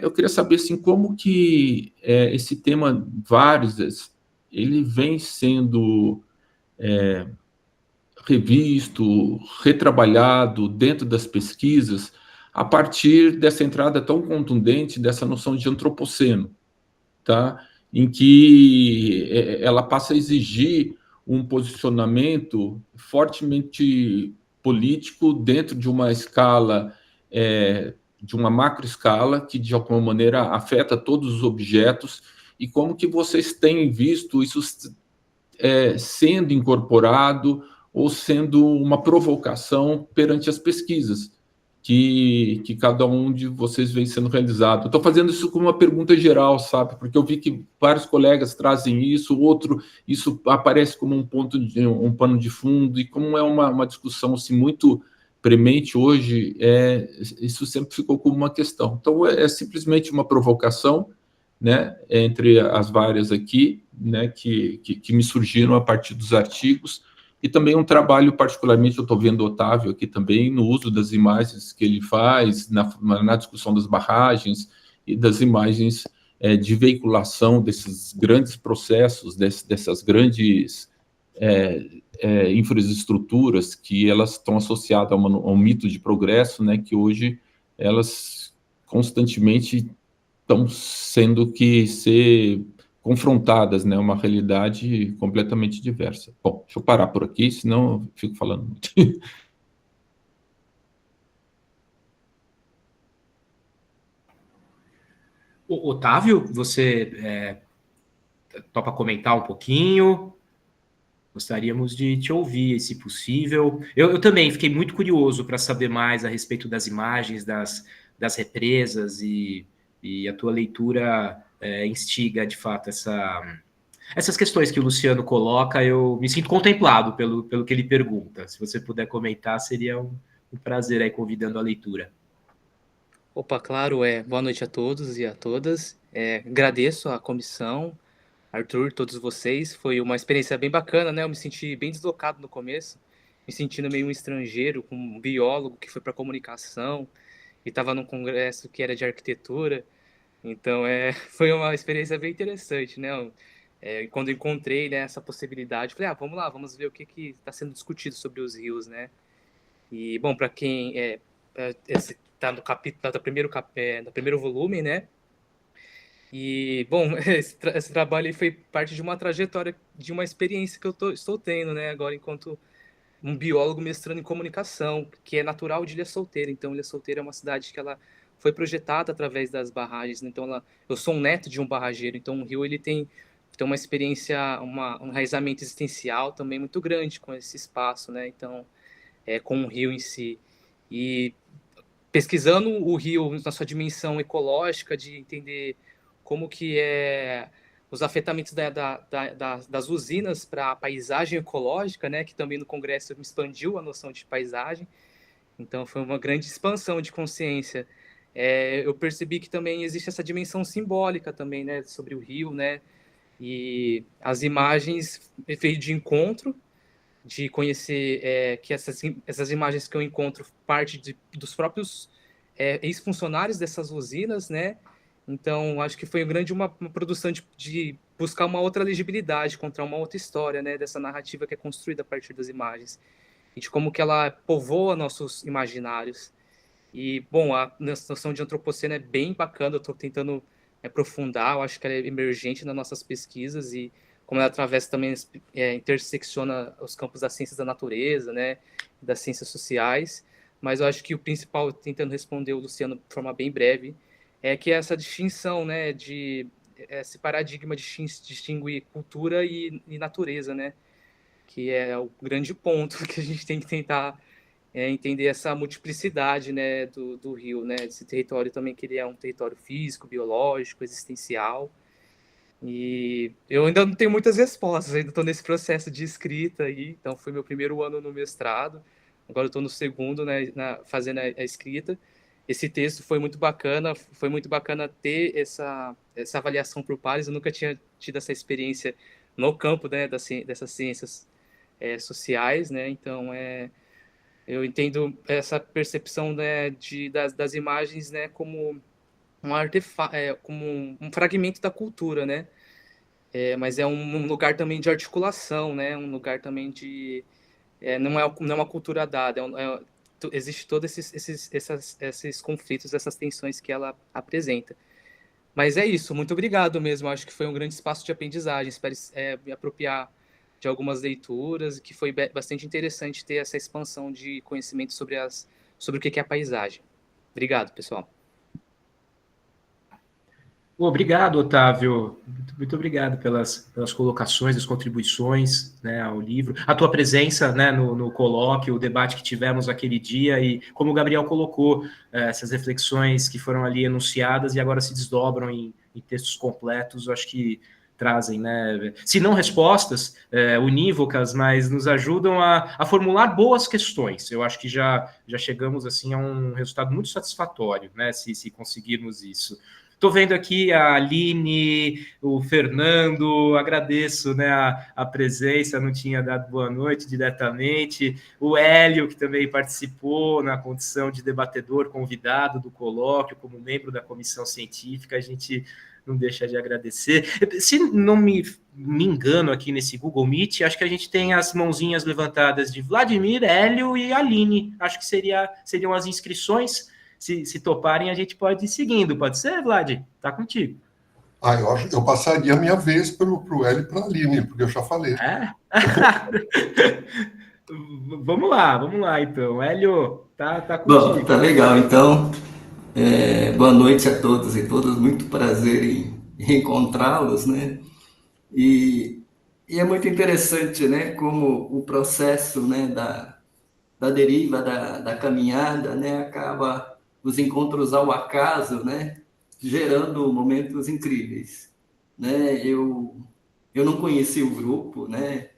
eu queria saber assim, como que esse tema Várzeas, ele vem sendo revisto, retrabalhado dentro das pesquisas, a partir dessa entrada tão contundente dessa noção de antropoceno, tá? Em que ela passa a exigir um posicionamento fortemente político dentro de uma escala, de uma macroescala, que de alguma maneira afeta todos os objetos, e como que vocês têm visto isso sendo incorporado ou sendo uma provocação perante as pesquisas que cada um de vocês vem sendo realizado. Estou fazendo isso como uma pergunta geral, sabe? Porque eu vi que vários colegas trazem isso, isso aparece como um pano de fundo, e como é uma discussão assim, muito premente hoje, isso sempre ficou como uma questão. Então, é simplesmente uma provocação, né, entre as várias aqui, né, que me surgiram a partir dos artigos, e também um trabalho, particularmente, eu estou vendo o Otávio aqui também, no uso das imagens que ele faz, na discussão das barragens e das imagens de veiculação desses grandes processos, dessas grandes infraestruturas, que elas estão associadas a um mito de progresso, né, que hoje elas constantemente estão sendo que ser confrontadas, né, uma realidade completamente diversa. Bom, deixa eu parar por aqui, senão eu fico falando muito. Otávio, você topa comentar um pouquinho? Gostaríamos de te ouvir, se possível. Eu também fiquei muito curioso para saber mais a respeito das imagens, das represas, e a tua leitura instiga, de fato, essas questões que o Luciano coloca. Eu me sinto contemplado pelo que ele pergunta. Se você puder comentar, seria um prazer aí, convidando a leitura. Opa, claro, boa noite a todos e a todas. Agradeço à comissão, Arthur, todos vocês. Foi uma experiência bem bacana, né? Eu me senti bem deslocado no começo. me sentindo meio um estrangeiro, com um biólogo que foi para comunicação e estava num congresso que era de arquitetura. Então, foi uma experiência bem interessante, né? Quando eu encontrei, né, essa possibilidade, falei, vamos lá, vamos ver o que está sendo discutido sobre os rios, né? E, bom, para quem está no capítulo, no primeiro volume, né? E, bom, esse trabalho aí foi parte de uma trajetória, de uma experiência que eu estou tendo, né? Agora, enquanto um biólogo mestrando em comunicação, que é natural de Ilha Solteira. Então, Ilha Solteira é uma cidade que ela foi projetada através das barragens. Então, eu sou um neto de um barrageiro. Então, o rio ele tem uma experiência, um enraizamento existencial também muito grande com esse espaço, né? Então, com o rio em si. E pesquisando o rio na sua dimensão ecológica, de entender como que os afetamentos das usinas para a paisagem ecológica, né, que também no Congresso expandiu a noção de paisagem. Então, foi uma grande expansão de consciência. Eu percebi que também existe essa dimensão simbólica também, né, sobre o rio, né, e as imagens feitas de encontro, de conhecer que essas imagens que eu encontro parte dos próprios ex-funcionários dessas usinas, né. Então, acho que foi uma produção de buscar uma outra legibilidade, contar uma outra história, né, dessa narrativa que é construída a partir das imagens, e de como que ela povoa nossos imaginários. E, bom, a noção de antropoceno é bem bacana, eu estou tentando aprofundar, eu acho que ela é emergente nas nossas pesquisas, e como ela atravessa também, intersecciona os campos das ciências da natureza, né, das ciências sociais, mas eu acho que o principal, tentando responder o Luciano de forma bem breve, que essa distinção, né, esse paradigma de distinguir cultura e natureza, né, que é o grande ponto que a gente tem que tentar entender essa multiplicidade, né, do rio, né, esse território também, que ele é um território físico, biológico, existencial. E eu ainda não tenho muitas respostas, ainda estou nesse processo de escrita aí, então foi meu primeiro ano no mestrado, agora eu estou no segundo, né, fazendo a escrita. Esse texto foi muito bacana ter essa avaliação por pares, eu nunca tinha tido essa experiência no campo, né, dessas ciências sociais, né, então eu entendo essa percepção, né, das imagens, né, como um artefato, como um fragmento da cultura, né, mas é um lugar também de articulação, né, um lugar também de... não é uma cultura dada, existe todos esses conflitos, essas tensões que ela apresenta. Mas é isso, muito obrigado mesmo, acho que foi um grande espaço de aprendizagem, espero me apropriar de algumas leituras, que foi bastante interessante ter essa expansão de conhecimento sobre o que é a paisagem. Obrigado, pessoal. Obrigado, Otávio. Muito obrigado pelas colocações, as contribuições, né, ao livro. A tua presença, né, no colóquio, o debate que tivemos aquele dia, e como o Gabriel colocou, essas reflexões que foram ali enunciadas e agora se desdobram em textos completos, eu acho que trazem, né, se não respostas unívocas, mas nos ajudam a formular boas questões. Eu acho que já chegamos assim a um resultado muito satisfatório, né, se conseguirmos isso. Estou vendo aqui a Aline, o Fernando, agradeço, né, a presença, não tinha dado boa noite diretamente, o Hélio, que também participou na condição de debatedor convidado do colóquio, como membro da comissão científica, a gente não deixa de agradecer. Se não me engano aqui nesse Google Meet, acho que a gente tem as mãozinhas levantadas de Vladimir, Hélio e Aline, acho que seriam as inscrições. Se toparem, a gente pode ir seguindo. Pode ser, Vlad? Tá contigo. Eu acho que eu passaria a minha vez pro Hélio e para a Aline, porque eu já falei. Vamos lá, então. Hélio, tá contigo. Bom, tá legal. Então, boa noite a todos e todas. Muito prazer em encontrá-los, né? E é muito interessante, né? Como o processo, né, da deriva, da caminhada, né, acaba os encontros ao acaso, né, gerando momentos incríveis, né? Eu não conheci o grupo, né?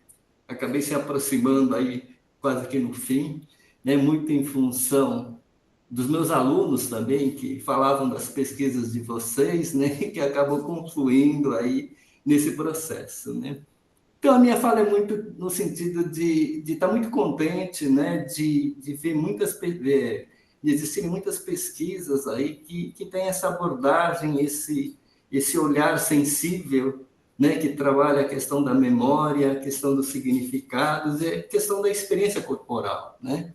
Acabei se aproximando aí quase que no fim, né, muito em função dos meus alunos também, que falavam das pesquisas de vocês, né, que acabou confluindo aí nesse processo, né? Então, a minha fala é muito no sentido de estar muito contente, né, de ver de existirem muitas pesquisas aí que têm essa abordagem, esse olhar sensível, né, que trabalha a questão da memória, a questão dos significados e a questão da experiência corporal, né?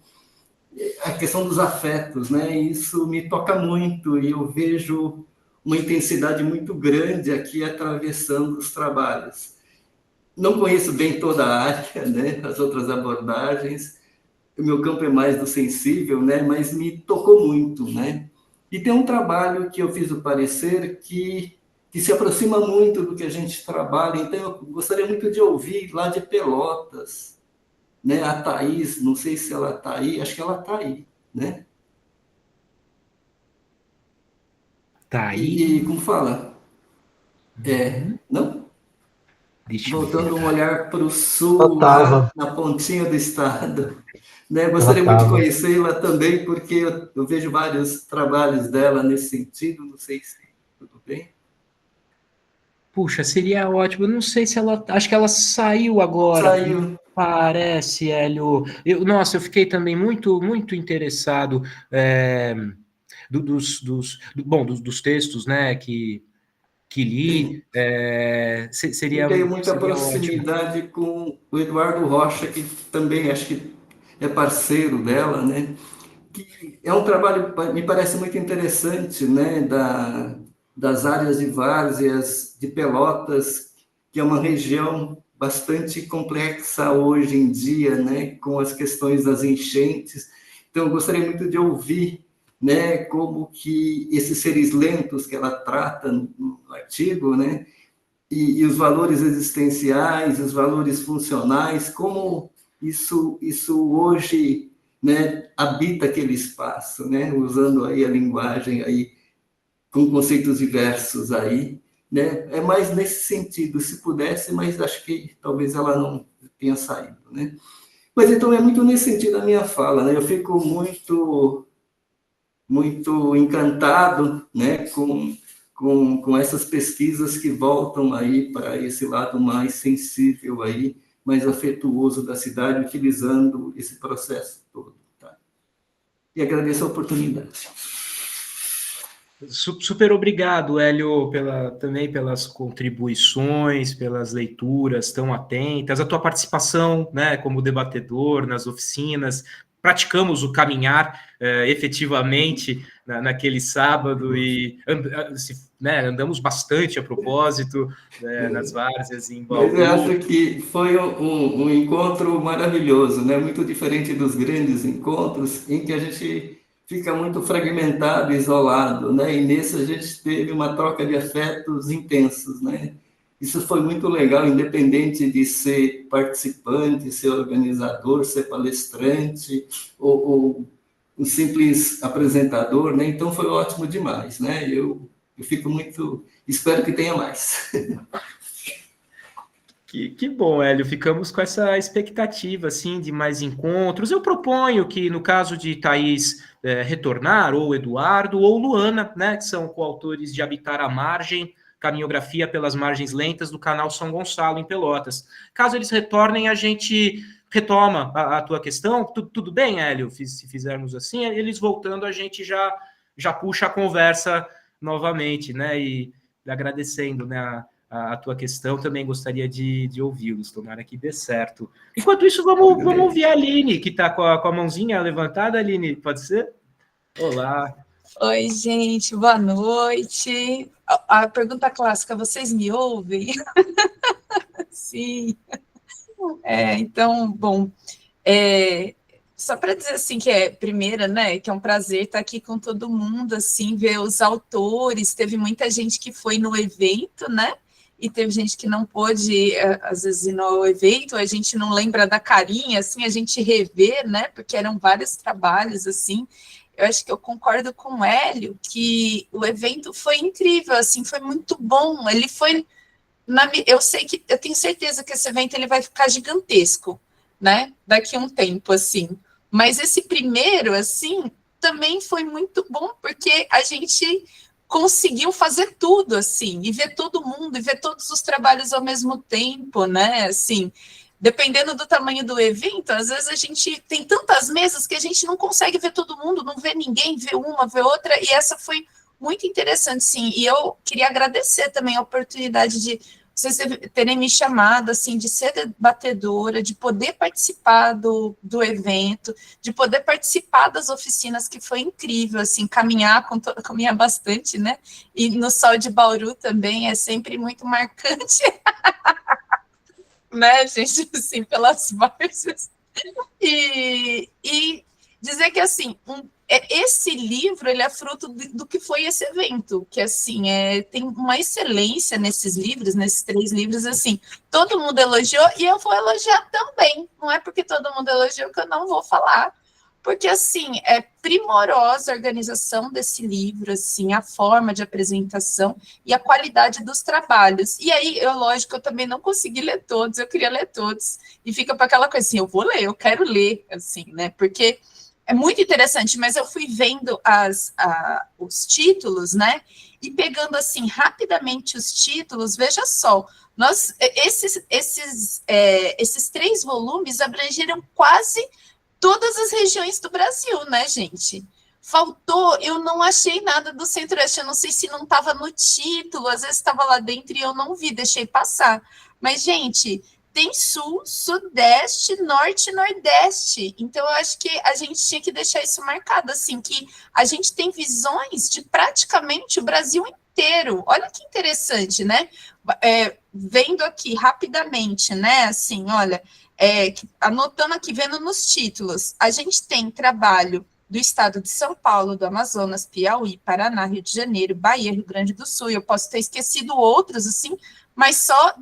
A questão dos afetos, né? Isso me toca muito e eu vejo uma intensidade muito grande aqui atravessando os trabalhos. Não conheço bem toda a área, né? As outras abordagens, o meu campo é mais do sensível, né? Mas me tocou muito, né? E tem um trabalho que eu fiz o parecer que se aproxima muito do que a gente trabalha, então eu gostaria muito de ouvir lá de Pelotas, né? A Thaís, não sei se ela está aí, acho que ela está aí, né? Tá aí. E como fala? Não? Deixa eu Voltando ver. um olhar para o sul, Eu lá tava. na pontinha do estado. Né? Gostaria muito de conhecê-la também, porque eu vejo vários trabalhos dela nesse sentido, não sei se tudo bem. Puxa, seria ótimo. Eu não sei se ela. Acho que ela saiu agora. Saiu. Parece, Hélio. Nossa, eu fiquei também muito, muito interessado dos textos, né, que li. Eu tenho muita Seria ótimo. proximidade com o Eduardo Rocha, que também acho que é parceiro dela, né? Que é um trabalho, me parece muito interessante, né? Das áreas de várzeas de Pelotas, que é uma região bastante complexa hoje em dia, né? Com as questões das enchentes. Então, eu gostaria muito de ouvir, né? Como que esses seres lentos que ela trata no artigo, né? E os valores existenciais, os valores funcionais, como isso hoje, né, habita aquele espaço, né, usando aí a linguagem aí com conceitos diversos aí, né, é mais nesse sentido, se pudesse, mas acho que talvez ela não tenha saído, né. Mas então é muito nesse sentido a minha fala, né, eu fico muito encantado, né, com essas pesquisas que voltam aí para esse lado mais sensível aí, mais afetuoso da cidade, utilizando esse processo todo. Tá? E agradeço a oportunidade. Super obrigado, Hélio, também pelas contribuições, pelas leituras tão atentas, a tua participação, né, como debatedor nas oficinas. Praticamos o caminhar efetivamente naquele sábado e andamos bastante a propósito nas várzeas em Bauru. Mas eu acho que foi um encontro maravilhoso, né? Muito diferente dos grandes encontros em que a gente fica muito fragmentado, isolado, né? E nesse a gente teve uma troca de afetos intensos, né? Isso foi muito legal, independente de ser participante, ser organizador, ser palestrante ou um simples apresentador, né? Então foi ótimo demais, né? Eu fico muito... Espero que tenha mais. Que bom, Hélio. Ficamos com essa expectativa, assim, de mais encontros. Eu proponho que, no caso de Thaís retornar, ou Eduardo, ou Luana, né, que são coautores de Habitar a Margem, Caminhografia pelas Margens Lentas, do canal São Gonçalo, em Pelotas. Caso eles retornem, a gente retoma a tua questão. Tudo bem, Hélio? Se fizermos assim, eles voltando, a gente já puxa a conversa novamente, né? E agradecendo, né, a tua questão, também gostaria de ouvi-los, tomara que dê certo. Enquanto isso, vamos ouvir a Aline, que está com a mãozinha levantada. Aline, pode ser? Olá. Oi, gente, boa noite. A pergunta clássica, vocês me ouvem? Sim. Então, bom, só para dizer assim que primeira, né, que é um prazer estar aqui com todo mundo, assim, ver os autores. Teve muita gente que foi no evento, né? E teve gente que não pôde, às vezes, ir no evento, a gente não lembra da carinha, assim, a gente revê, né, porque eram vários trabalhos, assim. Eu acho que eu concordo com o Hélio, que o evento foi incrível, assim, foi muito bom. Ele foi, eu tenho certeza que esse evento ele vai ficar gigantesco, né, daqui a um tempo, assim. Mas esse primeiro, assim, também foi muito bom, porque a gente conseguiu fazer tudo, assim, e ver todo mundo, e ver todos os trabalhos ao mesmo tempo, né, assim, dependendo do tamanho do evento, às vezes a gente tem tantas mesas que a gente não consegue ver todo mundo, não vê ninguém, vê uma, vê outra, e essa foi muito interessante, sim, e eu queria agradecer também a oportunidade de vocês terem me chamado, assim, de ser debatedora, de poder participar do evento, de poder participar das oficinas, que foi incrível, assim, caminhar bastante, né, e no Sol de Bauru também é sempre muito marcante, né, gente, assim, pelas várzeas, e dizer que, assim, esse livro, ele é fruto do que foi esse evento, que, assim, tem uma excelência nesses livros, nesses 3 livros, assim, todo mundo elogiou, e eu vou elogiar também, não é porque todo mundo elogiou que eu não vou falar, porque, assim, é primorosa a organização desse livro, assim, a forma de apresentação e a qualidade dos trabalhos. E aí, lógico, eu também não consegui ler todos, eu queria ler todos, e fica para aquela coisa assim, eu vou ler, eu quero ler, assim, né, porque é muito interessante, mas eu fui vendo os títulos, né, e pegando, assim, rapidamente os títulos, veja só, esses 3 volumes abrangeram quase todas as regiões do Brasil, né, gente? Faltou, eu não achei nada do Centro-Oeste, eu não sei se não estava no título, às vezes estava lá dentro e eu não vi, deixei passar. Mas, gente, tem Sul, Sudeste, Norte e Nordeste. Então, eu acho que a gente tinha que deixar isso marcado, assim, que a gente tem visões de praticamente o Brasil inteiro. Olha que interessante, né? Vendo aqui rapidamente, né, assim, olha... anotando aqui, vendo nos títulos, a gente tem trabalho do estado de São Paulo, do Amazonas, Piauí, Paraná, Rio de Janeiro, Bahia, Rio Grande do Sul, eu posso ter esquecido outros, assim, mas só,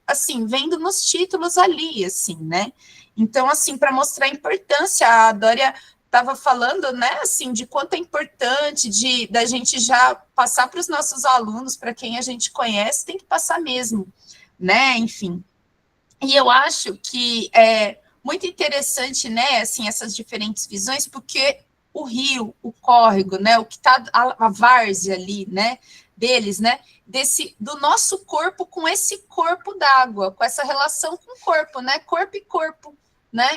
assim, vendo nos títulos ali, assim, né? Então, assim, para mostrar a importância, a Dória estava falando, né, assim, de quanto é importante da gente já passar para os nossos alunos, para quem a gente conhece, tem que passar mesmo, né, enfim. E eu acho que é muito interessante, né, assim, essas diferentes visões, porque o rio, o córrego, né, o que está a várzea ali, né, deles, né, do nosso corpo com esse corpo d'água, com essa relação com o corpo, né, corpo e corpo, né,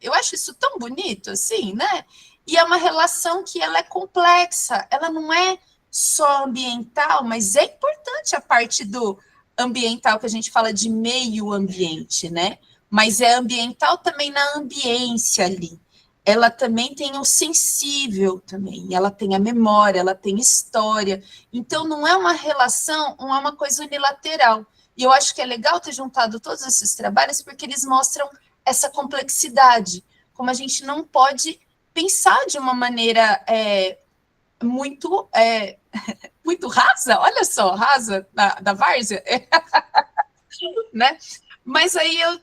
eu acho isso tão bonito, assim, né, e é uma relação que ela é complexa, ela não é só ambiental, mas é importante a parte do ambiental, que a gente fala de meio ambiente, né? Mas é ambiental também na ambiência ali. Ela também tem o sensível também, ela tem a memória, ela tem história. Então, não é uma relação, não é uma coisa unilateral. E eu acho que é legal ter juntado todos esses trabalhos, porque eles mostram essa complexidade, como a gente não pode pensar de uma maneira muito rasa, olha só, rasa da várzea, né? Mas aí eu,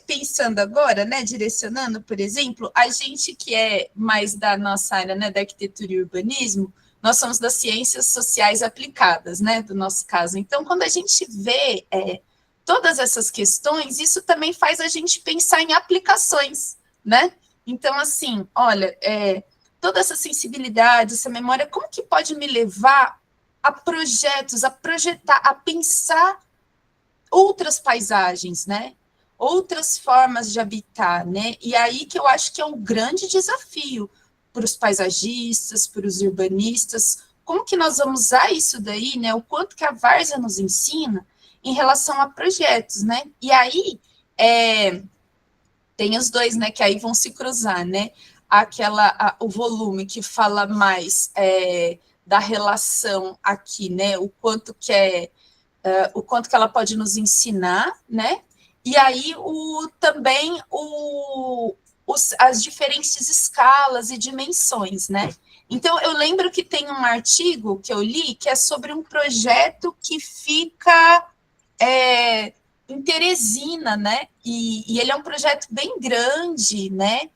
pensando agora, né, direcionando, por exemplo, a gente que é mais da nossa área, né, da arquitetura e urbanismo, nós somos das ciências sociais aplicadas, né, do nosso caso. Então, quando a gente vê todas essas questões, isso também faz a gente pensar em aplicações, né? Então, assim, olha, toda essa sensibilidade, essa memória, como que pode me levar a projetos, a projetar, a pensar outras paisagens, né? Outras formas de habitar, né? E aí que eu acho que é um grande desafio para os paisagistas, para os urbanistas, como que nós vamos usar isso daí, né? O quanto que a várzea nos ensina em relação a projetos, né? E aí, tem os dois, né? Que aí vão se cruzar, né? O volume que fala mais da relação aqui, né? O quanto que ela pode nos ensinar, né? E aí também as diferentes escalas e dimensões, né? Então, eu lembro que tem um artigo que eu li que é sobre um projeto que fica em Teresina, né? E ele é um projeto bem grande, né?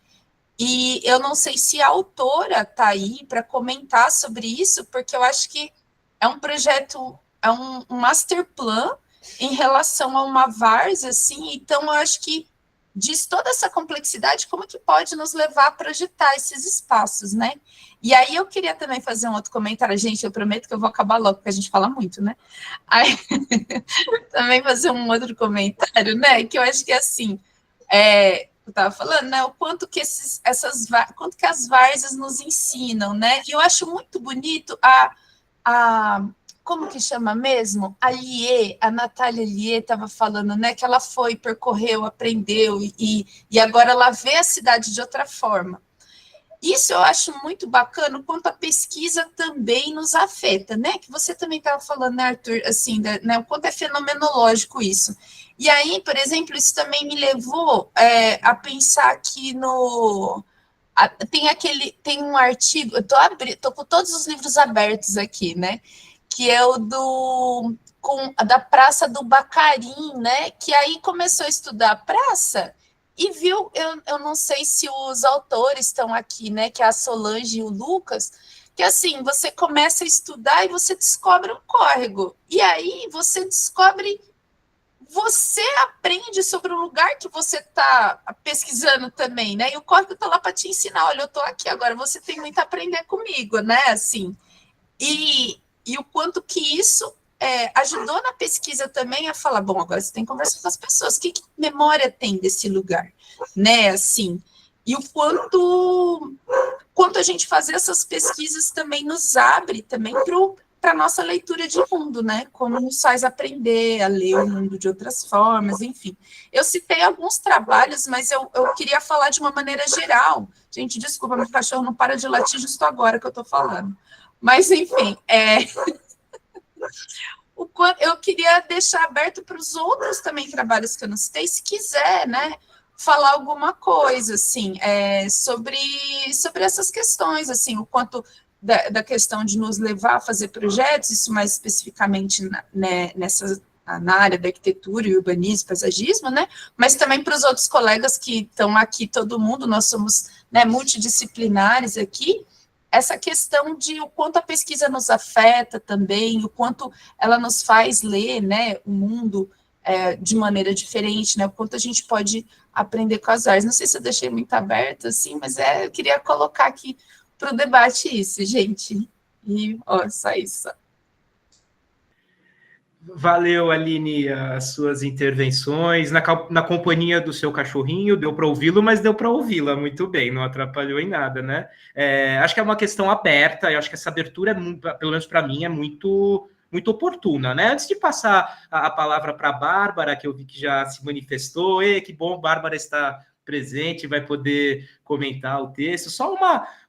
E eu não sei se a autora está aí para comentar sobre isso, porque eu acho que é um projeto, é um master plan em relação a uma várzea, assim, então eu acho que diz toda essa complexidade, como que pode nos levar a projetar esses espaços, né? E aí eu queria também fazer um outro comentário, gente, eu prometo que eu vou acabar logo, porque a gente fala muito, né? Aí, também fazer um outro comentário, né? Que eu acho que assim, eu estava falando, né? O quanto que quanto que as várzeas nos ensinam, né? E eu acho muito bonito como que chama mesmo? A Natália Lier estava falando, né? Que ela foi, percorreu, aprendeu e agora ela vê a cidade de outra forma. Isso eu acho muito bacana, o quanto a pesquisa também nos afeta, né? Que você também estava falando, né, Arthur, assim, né, o quanto é fenomenológico isso. E aí, por exemplo, isso também me levou a pensar que tem um artigo, eu tô com todos os livros abertos aqui, né? Que é o da Praça do Bacarim, né? Que aí começou a estudar a praça e viu, eu não sei se os autores estão aqui, né? Que é a Solange e o Lucas, que assim, você começa a estudar e você descobre um córrego. E aí você aprende sobre o lugar que você está pesquisando também, né? E o córrego está lá para te ensinar, olha, eu estou aqui, agora você tem muito a aprender comigo, né? Assim, e o quanto que isso ajudou na pesquisa também a falar, bom, agora você tem que conversar com as pessoas, que memória tem desse lugar, né, assim, e o quanto a gente fazer essas pesquisas também nos abre também para a nossa leitura de mundo, né, como nos faz aprender a ler o mundo de outras formas, enfim. Eu citei alguns trabalhos, mas eu queria falar de uma maneira geral. Gente, desculpa, meu cachorro não para de latir justo agora que eu estou falando. Mas, enfim, eu queria deixar aberto para os outros também trabalhos que eu não citei, se quiser, né, falar alguma coisa, assim, sobre essas questões, assim, o quanto da questão de nos levar a fazer projetos, isso mais especificamente na área da arquitetura e urbanismo, paisagismo, né, mas também para os outros colegas que estão aqui, todo mundo, nós somos, né, multidisciplinares aqui, essa questão de o quanto a pesquisa nos afeta também, o quanto ela nos faz ler, né, o mundo de maneira diferente, né, o quanto a gente pode aprender com as artes. Não sei se eu deixei muito aberto, assim, mas eu queria colocar aqui para o debate isso, gente. E, só isso. Valeu, Aline, as suas intervenções. Na companhia do seu cachorrinho, deu para ouvi-lo, mas deu para ouvi-la muito bem, não atrapalhou em nada, né? Acho que é uma questão aberta, eu acho que essa abertura, pelo menos para mim, é muito oportuna, né? Antes de passar a palavra para a Bárbara, que eu vi que já se manifestou, que bom, Bárbara está presente, vai poder comentar o texto. Só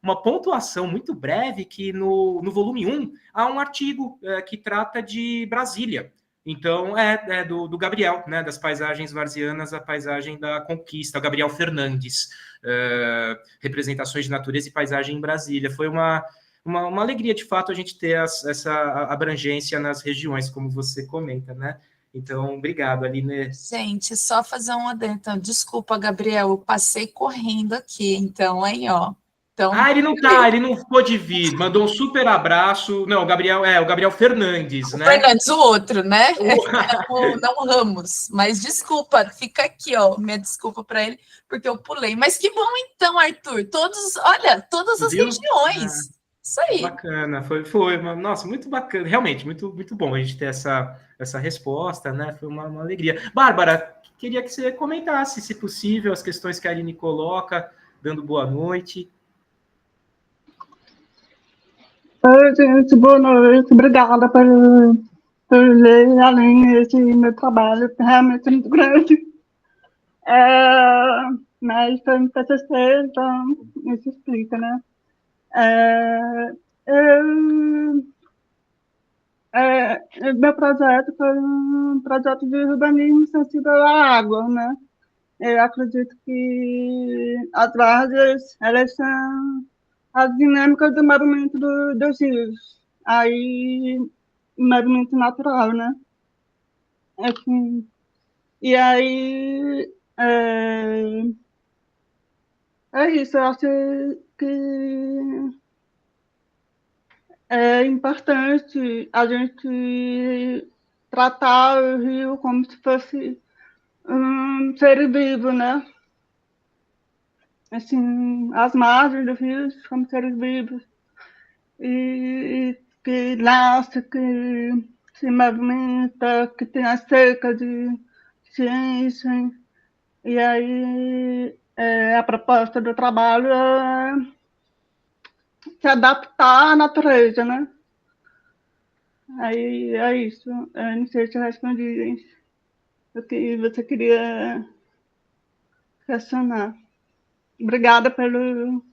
uma pontuação muito breve, que no volume 1 há um artigo que trata de Brasília. Então, do Gabriel, né, das paisagens varzianas, a paisagem da conquista, Gabriel Fernandes, representações de natureza e paisagem em Brasília. Foi uma alegria, de fato, a gente ter essa abrangência nas regiões, como você comenta, né? Então, obrigado, Aline. Gente, só fazer um adendo. Então, desculpa, Gabriel, eu passei correndo aqui, então, hein, ó. Então, ele não pôde vir, mandou um super abraço. Não, o Gabriel Fernandes, né? Fernandes, o outro, né? Não Ramos, mas desculpa, fica aqui, ó, minha desculpa para ele, porque eu pulei. Mas que bom então, Arthur, todas as regiões. Isso aí. Bacana, foi, nossa, muito bacana, realmente, muito, muito bom a gente ter essa resposta, né? Foi uma alegria. Bárbara, queria que você comentasse, se possível, as questões que a Aline coloca, dando boa noite. Oi, gente, boa noite. Obrigada por ler, Aline, esse meu trabalho, realmente muito grande. Mas foi um TCC, então isso explica, né? Meu projeto foi um projeto de urbanismo sensível à água, né? Eu acredito que as várzeas, elas são as dinâmicas do movimento dos rios, aí movimento natural, né? Assim, e aí isso, eu acho que é importante a gente tratar o rio como se fosse seres vivos, né? Assim, as margens dos rios como seres vivos. E que nasce, que se movimenta, que tem a cerca de ciência. E aí a proposta do trabalho é se adaptar à natureza, né? Aí é isso. Eu não sei se eu respondi o que você queria questionar. Obrigada pelo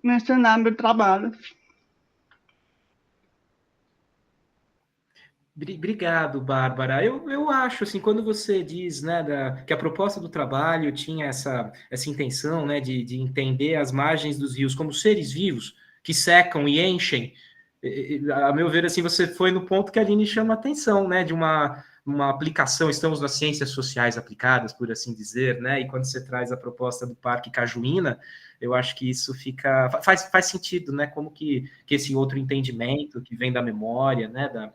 mencionar meu trabalho. Obrigado, Bárbara. Eu acho, assim, quando você diz, né, que a proposta do trabalho tinha essa intenção, né, de entender as margens dos rios como seres vivos que secam e enchem, a meu ver, assim, você foi no ponto que a Aline chama a atenção, né, de uma aplicação, estamos nas ciências sociais aplicadas, por assim dizer, né, e quando você traz a proposta do Parque Cajuína, eu acho que isso faz sentido, né, como que esse outro entendimento que vem da memória, né,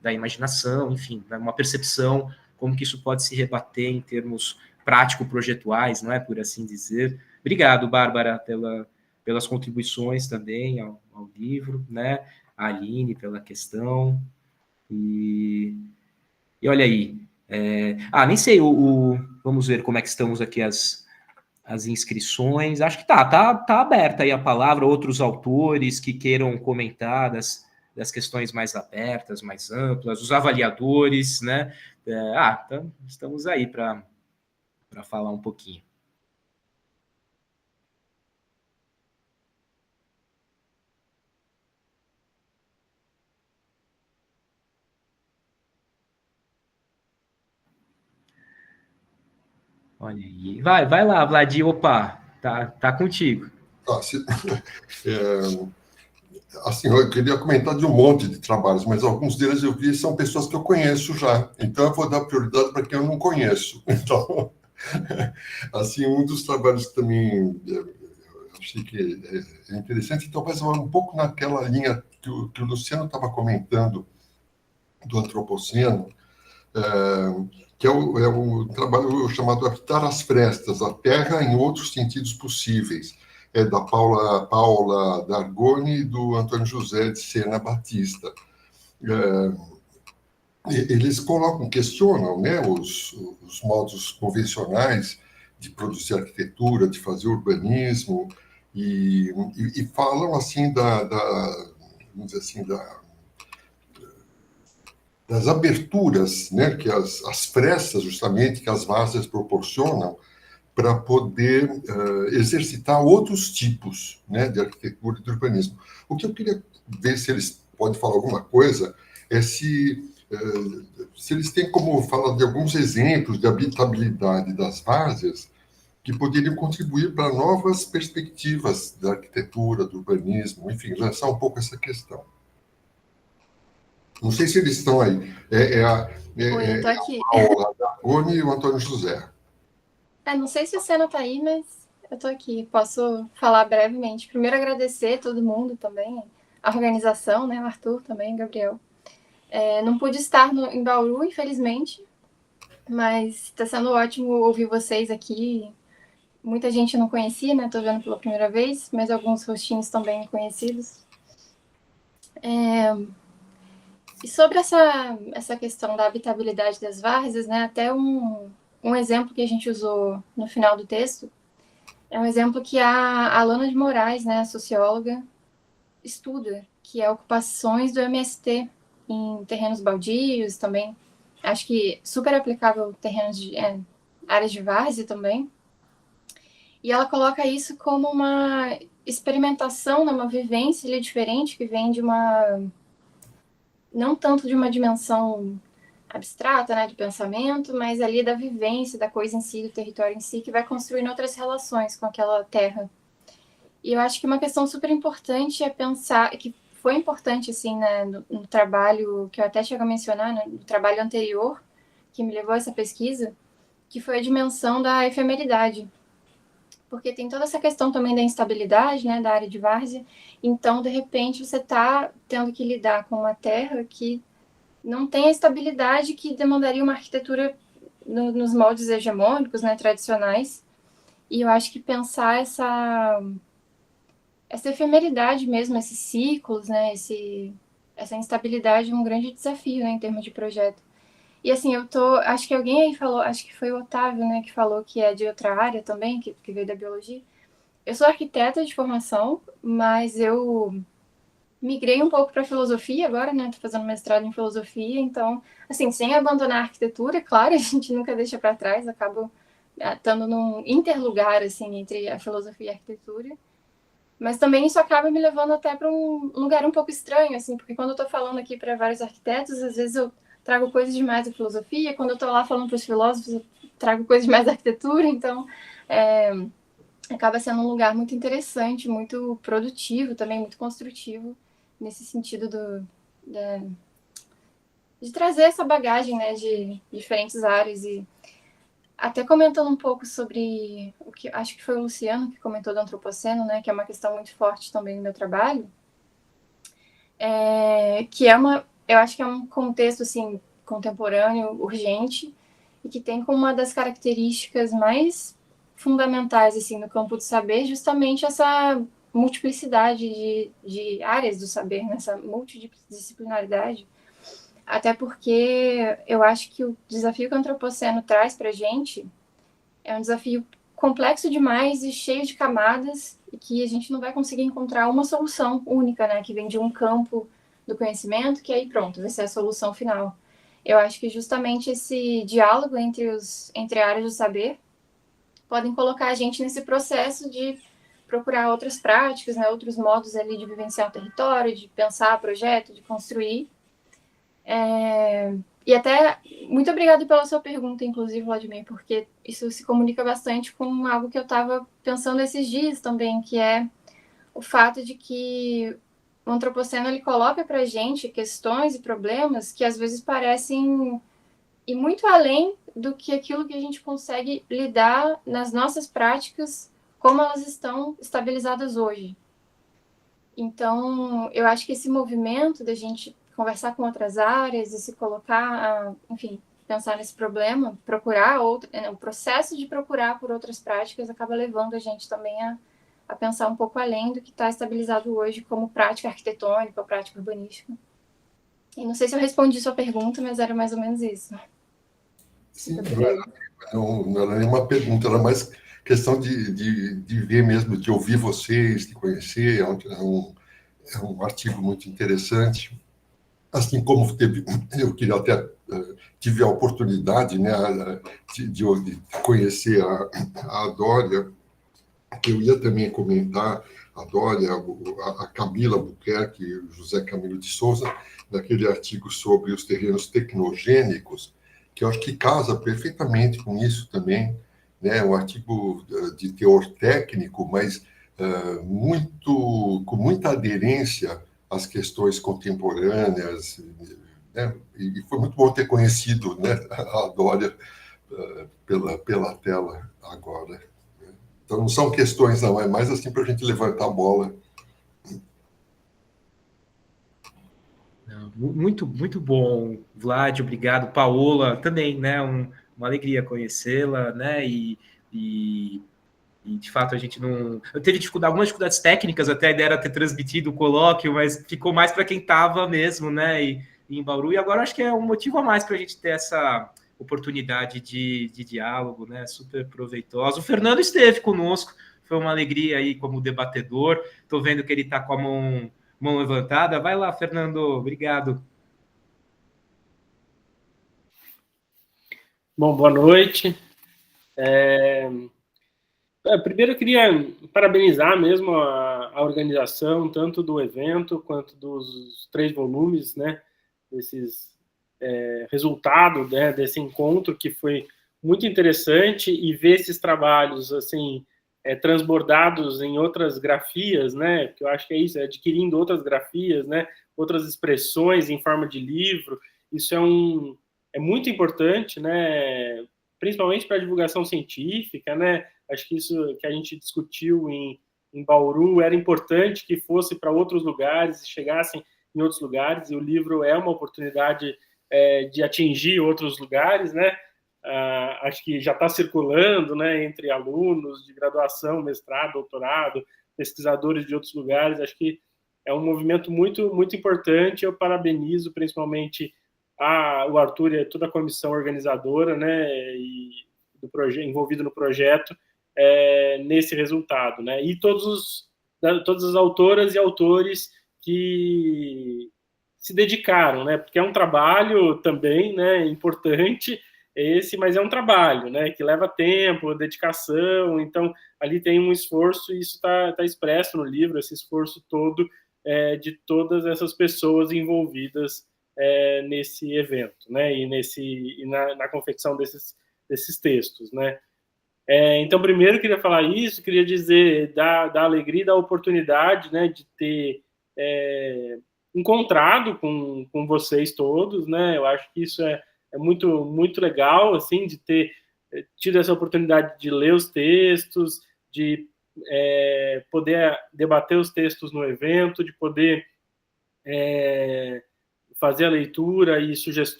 da imaginação, enfim, uma percepção, como que isso pode se rebater em termos prático-projetuais, não é, por assim dizer. Obrigado, Bárbara, pelas contribuições também ao livro, né, a Aline pela questão, e olha aí, nem sei, vamos ver como é que estamos aqui as inscrições, acho que tá aberta aí a palavra, outros autores que queiram comentar das questões mais abertas, mais amplas, os avaliadores, né? Então, estamos aí para falar um pouquinho. Olha aí. Vai lá, Vladir. Opa, tá contigo. Assim, eu queria comentar de um monte de trabalhos, mas alguns deles eu vi são pessoas que eu conheço já. Então, eu vou dar prioridade para quem eu não conheço. Então, assim, um dos trabalhos que também eu achei que é interessante, talvez um pouco naquela linha que o Luciano estava comentando do antropoceno, que é o trabalho chamado Habitar as Frestas, a Terra em Outros Sentidos Possíveis, da Paula D'Argoni e do Antônio José de Sena Batista. Eles questionam, né, os modos convencionais de produzir arquitetura, de fazer urbanismo, e falam assim vamos dizer assim, das aberturas, né, que as frestas, justamente, que as várzeas proporcionam para poder exercitar outros tipos, né, de arquitetura e de urbanismo. O que eu queria ver se eles podem falar alguma coisa é se eles têm como falar de alguns exemplos de habitabilidade das várzeas que poderiam contribuir para novas perspectivas da arquitetura, do urbanismo, enfim, lançar um pouco essa questão. Não sei se eles estão aí. Oi, eu tô aqui. A Paula D'Argoni e o Antônio José. Não sei se o Senna tá aí, mas eu tô aqui. Posso falar brevemente. Primeiro, agradecer todo mundo também, a organização, né? O Arthur também, o Gabriel. Não pude estar em Bauru, infelizmente, mas está sendo ótimo ouvir vocês aqui. Muita gente eu não conhecia, né? Tô vendo pela primeira vez, mas alguns rostinhos também conhecidos. E sobre essa questão da habitabilidade das várzeas, né? Até um exemplo que a gente usou no final do texto é um exemplo que a Alana de Moraes, né, a socióloga, estuda, que é ocupações do MST em terrenos baldios também. Acho que super aplicável terrenos de áreas de várzea também. E ela coloca isso como uma experimentação, uma vivência ali diferente que vem de não tanto de uma dimensão abstrata, né, de pensamento, mas ali da vivência, da coisa em si, do território em si, que vai construindo outras relações com aquela terra. E eu acho que uma questão super importante é pensar, que foi importante, assim, né, no trabalho, que eu até chego a mencionar, né, no trabalho anterior, que me levou a essa pesquisa, que foi a dimensão da efemeridade. Porque tem toda essa questão também da instabilidade, né, da área de várzea. Então, de repente, você está tendo que lidar com uma terra que não tem a estabilidade que demandaria uma arquitetura nos moldes hegemônicos, né, tradicionais. E eu acho que pensar essa efemeridade mesmo, esses ciclos, né, essa instabilidade é um grande desafio, né, em termos de projeto. E assim, acho que alguém aí falou, acho que foi o Otávio, né, que falou que é de outra área também, que veio da biologia. Eu sou arquiteta de formação, mas eu migrei um pouco para filosofia agora, né, tô fazendo mestrado em filosofia, então, assim, sem abandonar a arquitetura, claro, a gente nunca deixa para trás, acabo estando num interlugar, assim, entre a filosofia e a arquitetura. Mas também isso acaba me levando até para um lugar um pouco estranho, assim, porque quando eu estou falando aqui para vários arquitetos, às vezes eu trago coisas demais da filosofia, quando eu estou lá falando para os filósofos, eu trago coisas demais da arquitetura, então acaba sendo um lugar muito interessante, muito produtivo também, muito construtivo, nesse sentido de trazer essa bagagem, né, de diferentes áreas. E até comentando um pouco sobre o que acho que foi o Luciano que comentou do antropoceno, né, que é uma questão muito forte também no meu trabalho, que eu acho que é um contexto assim contemporâneo, urgente, e que tem como uma das características mais fundamentais assim no campo do saber justamente essa multiplicidade de áreas do saber, nessa multidisciplinaridade. Até porque eu acho que o desafio que o antropoceno traz para a gente é um desafio complexo demais e cheio de camadas, e que a gente não vai conseguir encontrar uma solução única, né, que vem de um campo do conhecimento, que aí pronto, vai ser a solução final. Eu acho que justamente esse diálogo entre áreas do saber podem colocar a gente nesse processo de procurar outras práticas, né, outros modos ali de vivenciar o território, de pensar projeto, de construir. E até, muito obrigada pela sua pergunta, inclusive, Vladimir, porque isso se comunica bastante com algo que eu estava pensando esses dias também, que é o fato de que o antropoceno ele coloca para a gente questões e problemas que às vezes parecem ir muito além do que aquilo que a gente consegue lidar nas nossas práticas, como elas estão estabilizadas hoje. Então, eu acho que esse movimento da gente conversar com outras áreas e se colocar, enfim, pensar nesse problema, procurar o processo de procurar por outras práticas acaba levando a gente também a pensar um pouco além do que está estabilizado hoje como prática arquitetônica ou prática urbanística. E não sei se eu respondi sua pergunta, mas era mais ou menos isso. Sim, não era nenhuma pergunta, era mais questão de ver mesmo, de ouvir vocês, de conhecer. É um artigo muito interessante. Assim como eu queria até tive a oportunidade, né, de conhecer a Dória, que eu ia também comentar a Dória, a Camila Buquerque e o José Camilo de Souza, naquele artigo sobre os terrenos tecnogênicos, que eu acho que casa perfeitamente com isso também, né, um artigo de teor técnico, mas com muita aderência às questões contemporâneas, né, e foi muito bom ter conhecido, né, a Dória pela tela agora. Então, não são questões, não, é mais assim para a gente levantar a bola. Muito, muito bom, Vlad, obrigado. Paola, também, né? Uma alegria conhecê-la, né? E, de fato, a gente não... Eu teve algumas dificuldades técnicas, até a ideia era ter transmitido o colóquio, mas ficou mais para quem estava mesmo, né? E em Bauru, e agora acho que é um motivo a mais para a gente ter essa oportunidade de diálogo, né? Super proveitosa. O Fernando esteve conosco, foi uma alegria aí como debatedor. Estou vendo que ele está com a mão levantada. Vai lá, Fernando, obrigado. Bom, boa noite. Primeiro eu queria parabenizar mesmo a organização, tanto do evento quanto dos 3 volumes, né, desses resultado, né, desse encontro, que foi muito interessante, e ver esses trabalhos assim transbordados em outras grafias, né, que eu acho que é isso, adquirindo outras grafias, né, outras expressões em forma de livro. Isso é muito importante, né, principalmente para a divulgação científica, né. Acho que isso que a gente discutiu em Bauru era importante que fosse para outros lugares e chegassem em outros lugares, e o livro é uma oportunidade de atingir outros lugares, né? Acho que já está circulando, né, entre alunos de graduação, mestrado, doutorado, pesquisadores de outros lugares. Acho que é um movimento muito, muito importante. Eu parabenizo principalmente o Arthur e toda a comissão organizadora, né, e envolvido no projeto, nesse resultado, né, e todas as autoras e autores que se dedicaram, né, porque é um trabalho também, né, importante mas é um trabalho, né, que leva tempo, dedicação. Então ali tem um esforço, e isso está expresso no livro, esse esforço todo de todas essas pessoas envolvidas nesse evento, né, e na confecção desses textos, né. Então, primeiro, queria falar isso, queria dizer da alegria e da oportunidade, né, de ter encontrado com vocês todos, né. Eu acho que isso é muito, muito legal, assim, de ter tido essa oportunidade de ler os textos, de poder debater os textos no evento, de poder fazer a leitura e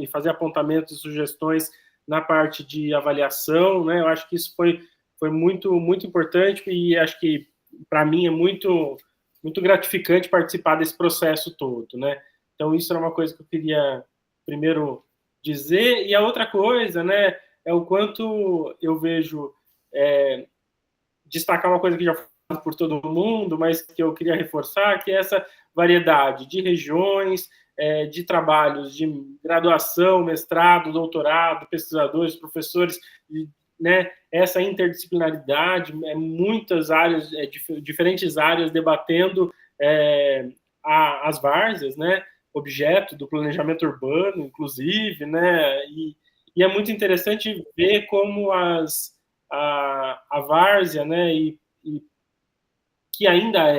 fazer apontamentos e sugestões na parte de avaliação, né? Eu acho que isso foi muito, muito importante, e acho que, para mim, é muito, muito gratificante participar desse processo todo, né? Então, isso era uma coisa que eu queria, primeiro, dizer. E a outra coisa, né, é o quanto eu vejo, destacar uma coisa que já foi por todo mundo, mas que eu queria reforçar, que é essa variedade de regiões, de trabalhos de graduação, mestrado, doutorado, pesquisadores, professores, né, essa interdisciplinaridade, muitas áreas, diferentes áreas debatendo as várzeas, né, objeto do planejamento urbano, inclusive, né, e é muito interessante ver como a várzea, né, e que ainda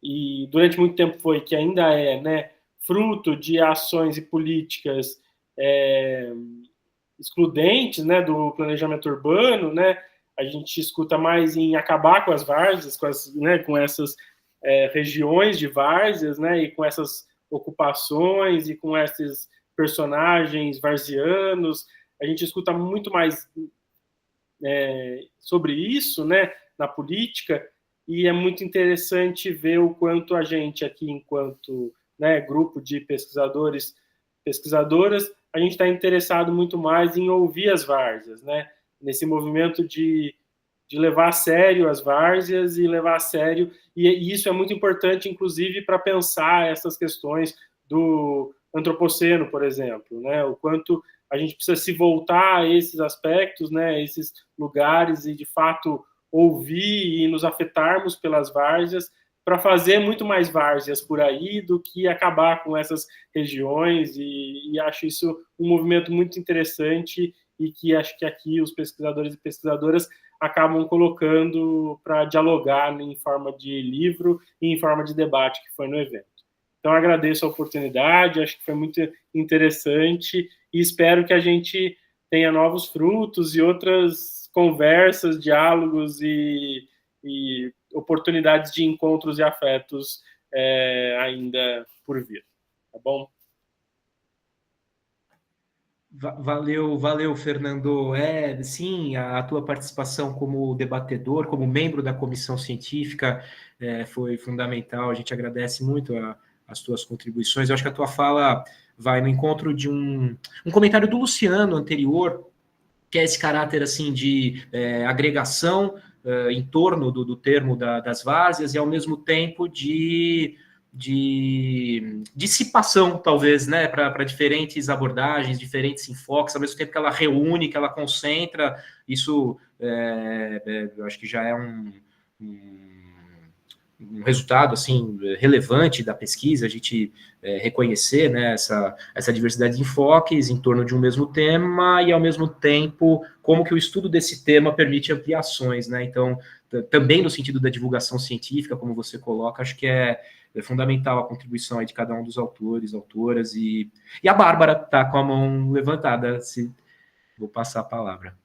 e durante muito tempo que ainda né, fruto de ações e políticas excludentes, né, do planejamento urbano, né. A gente escuta mais em acabar com as várzeas, com essas regiões de várzeas, né, e com essas ocupações e com esses personagens varzianos. A gente escuta muito mais sobre isso, né, na política, e é muito interessante ver o quanto a gente aqui, enquanto, né, grupo de pesquisadores, pesquisadoras, a gente está interessado muito mais em ouvir as várzeas, né, nesse movimento de levar a sério as várzeas e levar a sério, e isso é muito importante, inclusive, para pensar essas questões do antropoceno, por exemplo, né, o quanto a gente precisa se voltar a esses aspectos, né, esses lugares, e, de fato, ouvir e nos afetarmos pelas várzeas, para fazer muito mais várzeas por aí do que acabar com essas regiões, e acho isso um movimento muito interessante, e que acho que aqui os pesquisadores e pesquisadoras acabam colocando para dialogar em forma de livro e em forma de debate, que foi no evento. Então, agradeço a oportunidade, acho que foi muito interessante, e espero que a gente tenha novos frutos e outras conversas, diálogos e oportunidades de encontros e afetos ainda por vir. Tá bom? Valeu, Fernando. Sim, a tua participação como debatedor, como membro da comissão científica, foi fundamental. A gente agradece muito as tuas contribuições. Eu acho que a tua fala vai no encontro de um comentário do Luciano anterior, que é esse caráter assim de agregação em torno do termo das várzeas, e ao mesmo tempo de dissipação, talvez, né, para diferentes abordagens, diferentes enfoques, ao mesmo tempo que ela reúne, que ela concentra. Isso eu acho que já é um resultado assim relevante da pesquisa, a gente reconhecer, né, essa diversidade de enfoques em torno de um mesmo tema, e ao mesmo tempo como que o estudo desse tema permite ampliações, né? Então, também no sentido da divulgação científica, como você coloca, acho que é fundamental a contribuição aí de cada um dos autores, autoras, e a Bárbara está com a mão levantada, vou passar a palavra.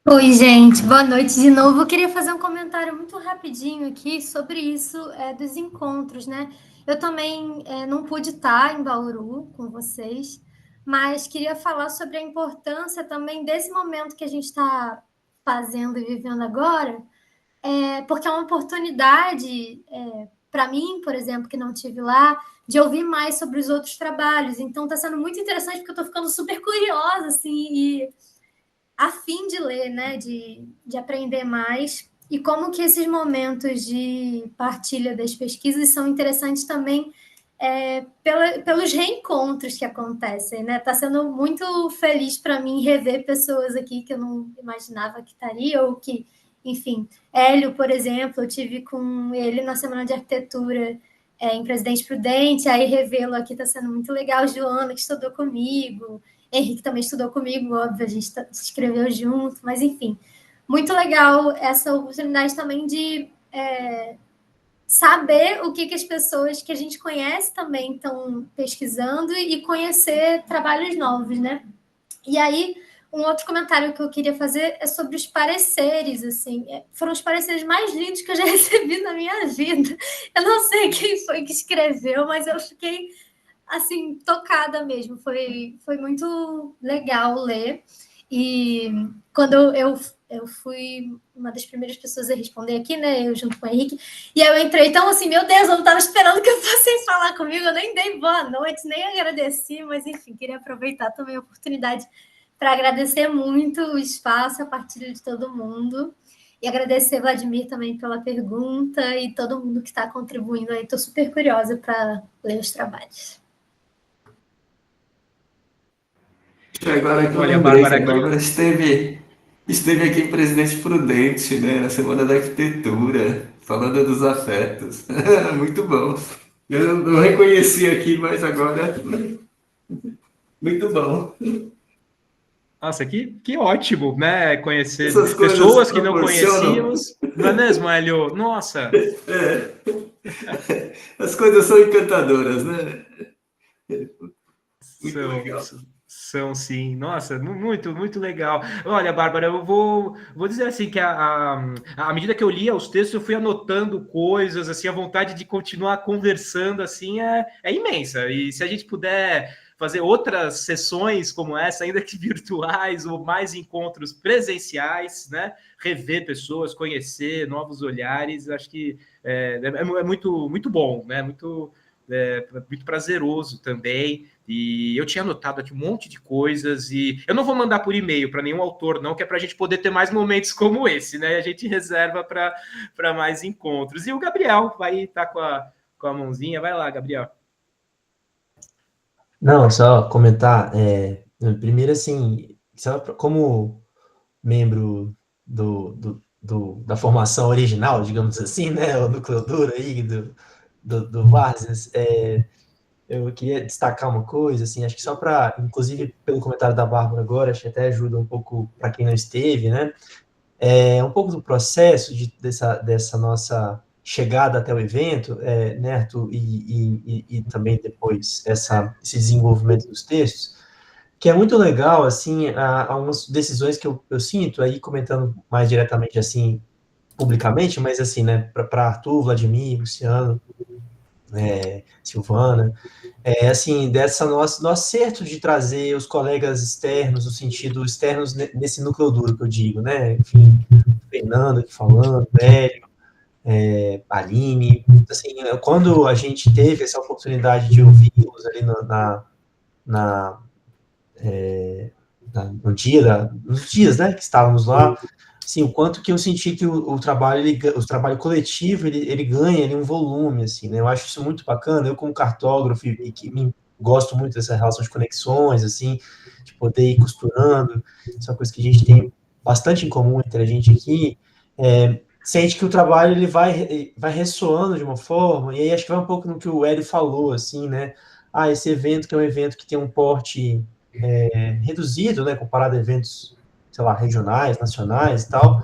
Oi, gente, boa noite de novo. Eu queria fazer um comentário muito rapidinho aqui sobre isso dos encontros, né? Eu também não pude estar em Bauru com vocês, mas queria falar sobre a importância também desse momento que a gente está fazendo e vivendo agora, porque é uma oportunidade para mim, por exemplo, que não estive lá, de ouvir mais sobre os outros trabalhos. Então, está sendo muito interessante, porque eu estou ficando super curiosa, assim, e a fim de ler, né, de aprender mais, e como que esses momentos de partilha das pesquisas são interessantes também pelos reencontros que acontecem, né? Está sendo muito feliz para mim rever pessoas aqui que eu não imaginava que estaria, ou que, enfim, Hélio, por exemplo, eu tive com ele na Semana de Arquitetura em Presidente Prudente, aí revê-lo aqui está sendo muito legal. Joana, que estudou comigo, Henrique também estudou comigo, óbvio, a gente se inscreveu junto, mas enfim, muito legal essa oportunidade também de saber o que as pessoas que a gente conhece também estão pesquisando e conhecer trabalhos novos, né? E aí, um outro comentário que eu queria fazer é sobre os pareceres, assim, foram os pareceres mais lindos que eu já recebi na minha vida. Eu não sei quem foi que escreveu, mas eu fiquei assim, tocada mesmo, foi muito legal ler, e quando eu fui uma das primeiras pessoas a responder aqui, né, eu junto com o Henrique, e aí eu entrei, então assim, meu Deus, eu não estava esperando que fossem falar comigo, eu nem dei boa noite, nem agradeci, mas enfim, queria aproveitar também a oportunidade para agradecer muito o espaço, a partilha de todo mundo, e agradecer, Vladimir, também pela pergunta, e todo mundo que está contribuindo aí, estou super curiosa para ler os trabalhos. Agora que eu Olha, lembrei, Bárbara, que a Bárbara esteve aqui em Presidente Prudente, né, na Semana da Arquitetura, falando dos afetos. Muito bom. Eu não reconheci aqui, mas agora... Muito bom. Nossa, que ótimo, né? Conhecer Essas coisas pessoas que não proporcionam. conhecíamos. Não é mesmo, Hélio? Nossa! As coisas são encantadoras, né? Muito legal. São sim, nossa, muito legal. Olha, Bárbara, eu vou dizer assim que à medida que eu lia os textos, eu fui anotando coisas, assim, a vontade de continuar conversando, assim, é imensa. E se a gente puder fazer outras sessões como essa, ainda que virtuais, ou mais encontros presenciais, né? Rever pessoas, conhecer novos olhares, acho que é muito bom, né? Muito prazeroso também. E eu tinha anotado aqui um monte de coisas, e eu não vou mandar por e-mail para nenhum autor, não, que é para a gente poder ter mais momentos como esse, né? A gente reserva para mais encontros. E o Gabriel vai estar com a mãozinha. Vai lá, Gabriel. Não, só comentar, primeiro, assim, só como membro da formação original, digamos assim, né, o núcleo duro aí do Vargas, eu queria destacar uma coisa, assim, acho que só para, inclusive pelo comentário da Bárbara agora, acho que até ajuda um pouco para quem não esteve, né, um pouco do processo dessa nossa chegada até o evento, né, Arthur, e também depois esse desenvolvimento dos textos, que é muito legal, assim, algumas decisões que eu sinto, aí comentando mais diretamente, assim, publicamente, mas assim, né, para Arthur, Vladimir, Luciano, Silvana, assim, dessa nosso acerto de trazer os colegas externos, no sentido externos nesse núcleo duro que eu digo, né, enfim, Fernando aqui falando, Hélio, Aline, assim, quando a gente teve essa oportunidade de ouvi-los ali nos dias, né, que estávamos lá, assim, o quanto que eu senti que o trabalho coletivo, ele ganha ali um volume, assim, né, eu acho isso muito bacana, eu como cartógrafo, e que gosto muito dessa relação de conexões, assim, de poder ir costurando, isso é uma coisa que a gente tem bastante em comum entre a gente aqui, sente que o trabalho, ele vai ressoando de uma forma, e aí acho que vai um pouco no que o Hélio falou, assim, né, esse evento que é um evento que tem um porte reduzido, né, comparado a eventos, sei lá, regionais, nacionais e tal,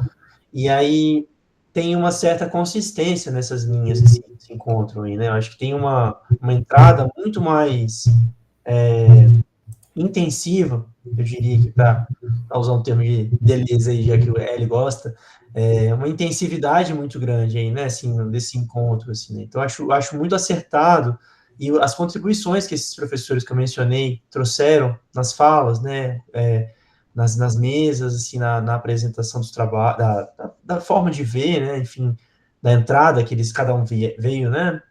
e aí tem uma certa consistência nessas linhas que se encontram aí, né, eu acho que tem uma entrada muito mais intensiva, eu diria que para usar um termo de Deleuze aí, já que o Hélio gosta, uma intensividade muito grande aí, né, assim, desse encontro, assim, né? Então, acho muito acertado, e as contribuições que esses professores que eu mencionei trouxeram nas falas, né, nas mesas, assim, na apresentação dos trabalhos, da forma de ver, né, enfim, da entrada que cada um veio, né,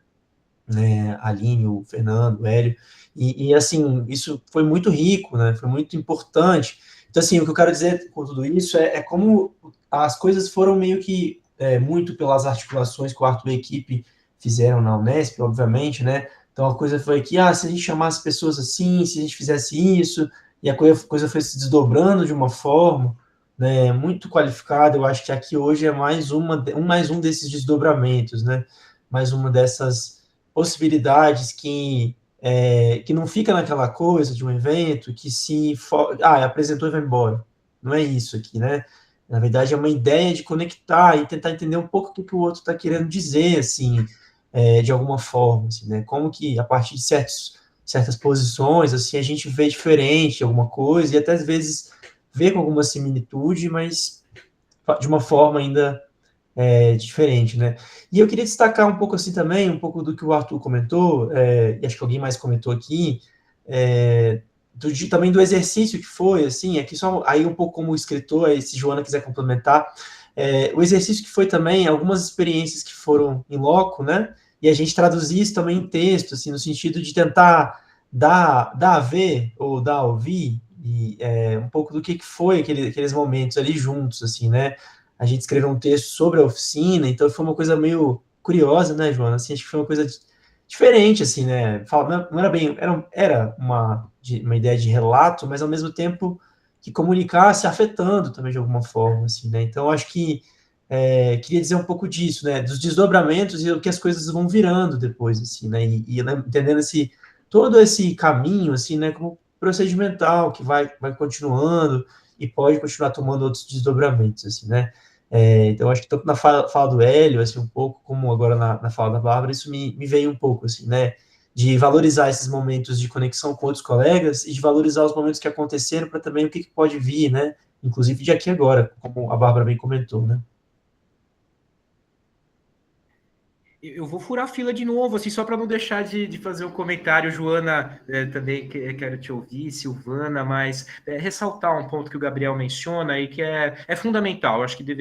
a Aline, o Fernando, o Hélio, e assim, isso foi muito rico, né, foi muito importante. Então, assim, o que eu quero dizer com tudo isso é como as coisas foram meio que muito pelas articulações que o Arthur e a equipe fizeram na Unesp, obviamente, né, então a coisa foi que, se a gente chamasse pessoas assim, se a gente fizesse isso, e a coisa foi se desdobrando de uma forma, né, muito qualificada. Eu acho que aqui hoje é mais um desses desdobramentos, né, mais uma dessas possibilidades que não fica naquela coisa de um evento que apresentou e vai embora. Não é isso aqui, né? Na verdade, é uma ideia de conectar e tentar entender um pouco o que o outro está querendo dizer, assim, de alguma forma, assim, né? Como que, a partir de certas posições, assim, a gente vê diferente alguma coisa e até às vezes vê com alguma similitude, mas de uma forma ainda diferente, né? E eu queria destacar um pouco assim também, um pouco do que o Arthur comentou, e acho que alguém mais comentou aqui, também do exercício que foi, assim, aqui só aí um pouco como escritor, aí se Joana quiser complementar, o exercício que foi também algumas experiências que foram em loco, né? E a gente traduzir isso também em texto, assim, no sentido de tentar dar a ver ou dar a ouvir e um pouco do que foi aqueles momentos ali juntos, assim, né? A gente escreveu um texto sobre a oficina, então foi uma coisa meio curiosa, né, Joana? Assim, acho que foi uma coisa diferente, assim, né? Não era bem, era uma ideia de relato, mas ao mesmo tempo que comunicasse afetando também de alguma forma, assim, né? Então, acho que queria dizer um pouco disso, né? Dos desdobramentos e o que as coisas vão virando depois, assim, né? E entendendo todo esse caminho, assim, né? Como procedimental, que vai continuando e pode continuar tomando outros desdobramentos, assim, né? Então, acho que tanto na fala do Hélio, assim, um pouco, como agora na fala da Bárbara, isso me veio um pouco, assim, né? De valorizar esses momentos de conexão com outros colegas e de valorizar os momentos que aconteceram para também o que pode vir, né? Inclusive de aqui agora, como a Bárbara bem comentou, né? Eu vou furar a fila de novo, assim, só para não deixar de fazer um comentário. Joana, também quero te ouvir, Silvana, mas ressaltar um ponto que o Gabriel menciona e que é fundamental. Acho que eu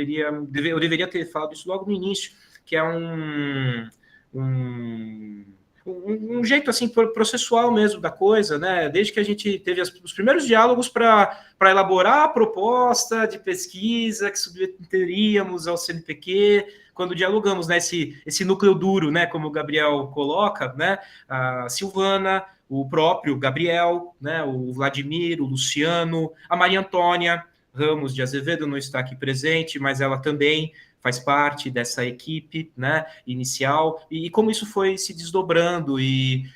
deveria ter falado isso logo no início, que é um jeito assim processual mesmo da coisa, né? Desde que a gente teve os primeiros diálogos para elaborar a proposta de pesquisa que submeteríamos ao CNPq, quando dialogamos, né, esse núcleo duro, né, como o Gabriel coloca, né, a Silvana, o próprio Gabriel, né, o Vladimir, o Luciano, a Maria Antônia Ramos de Azevedo não está aqui presente, mas ela também faz parte dessa equipe, né, inicial, e como isso foi se desdobrando e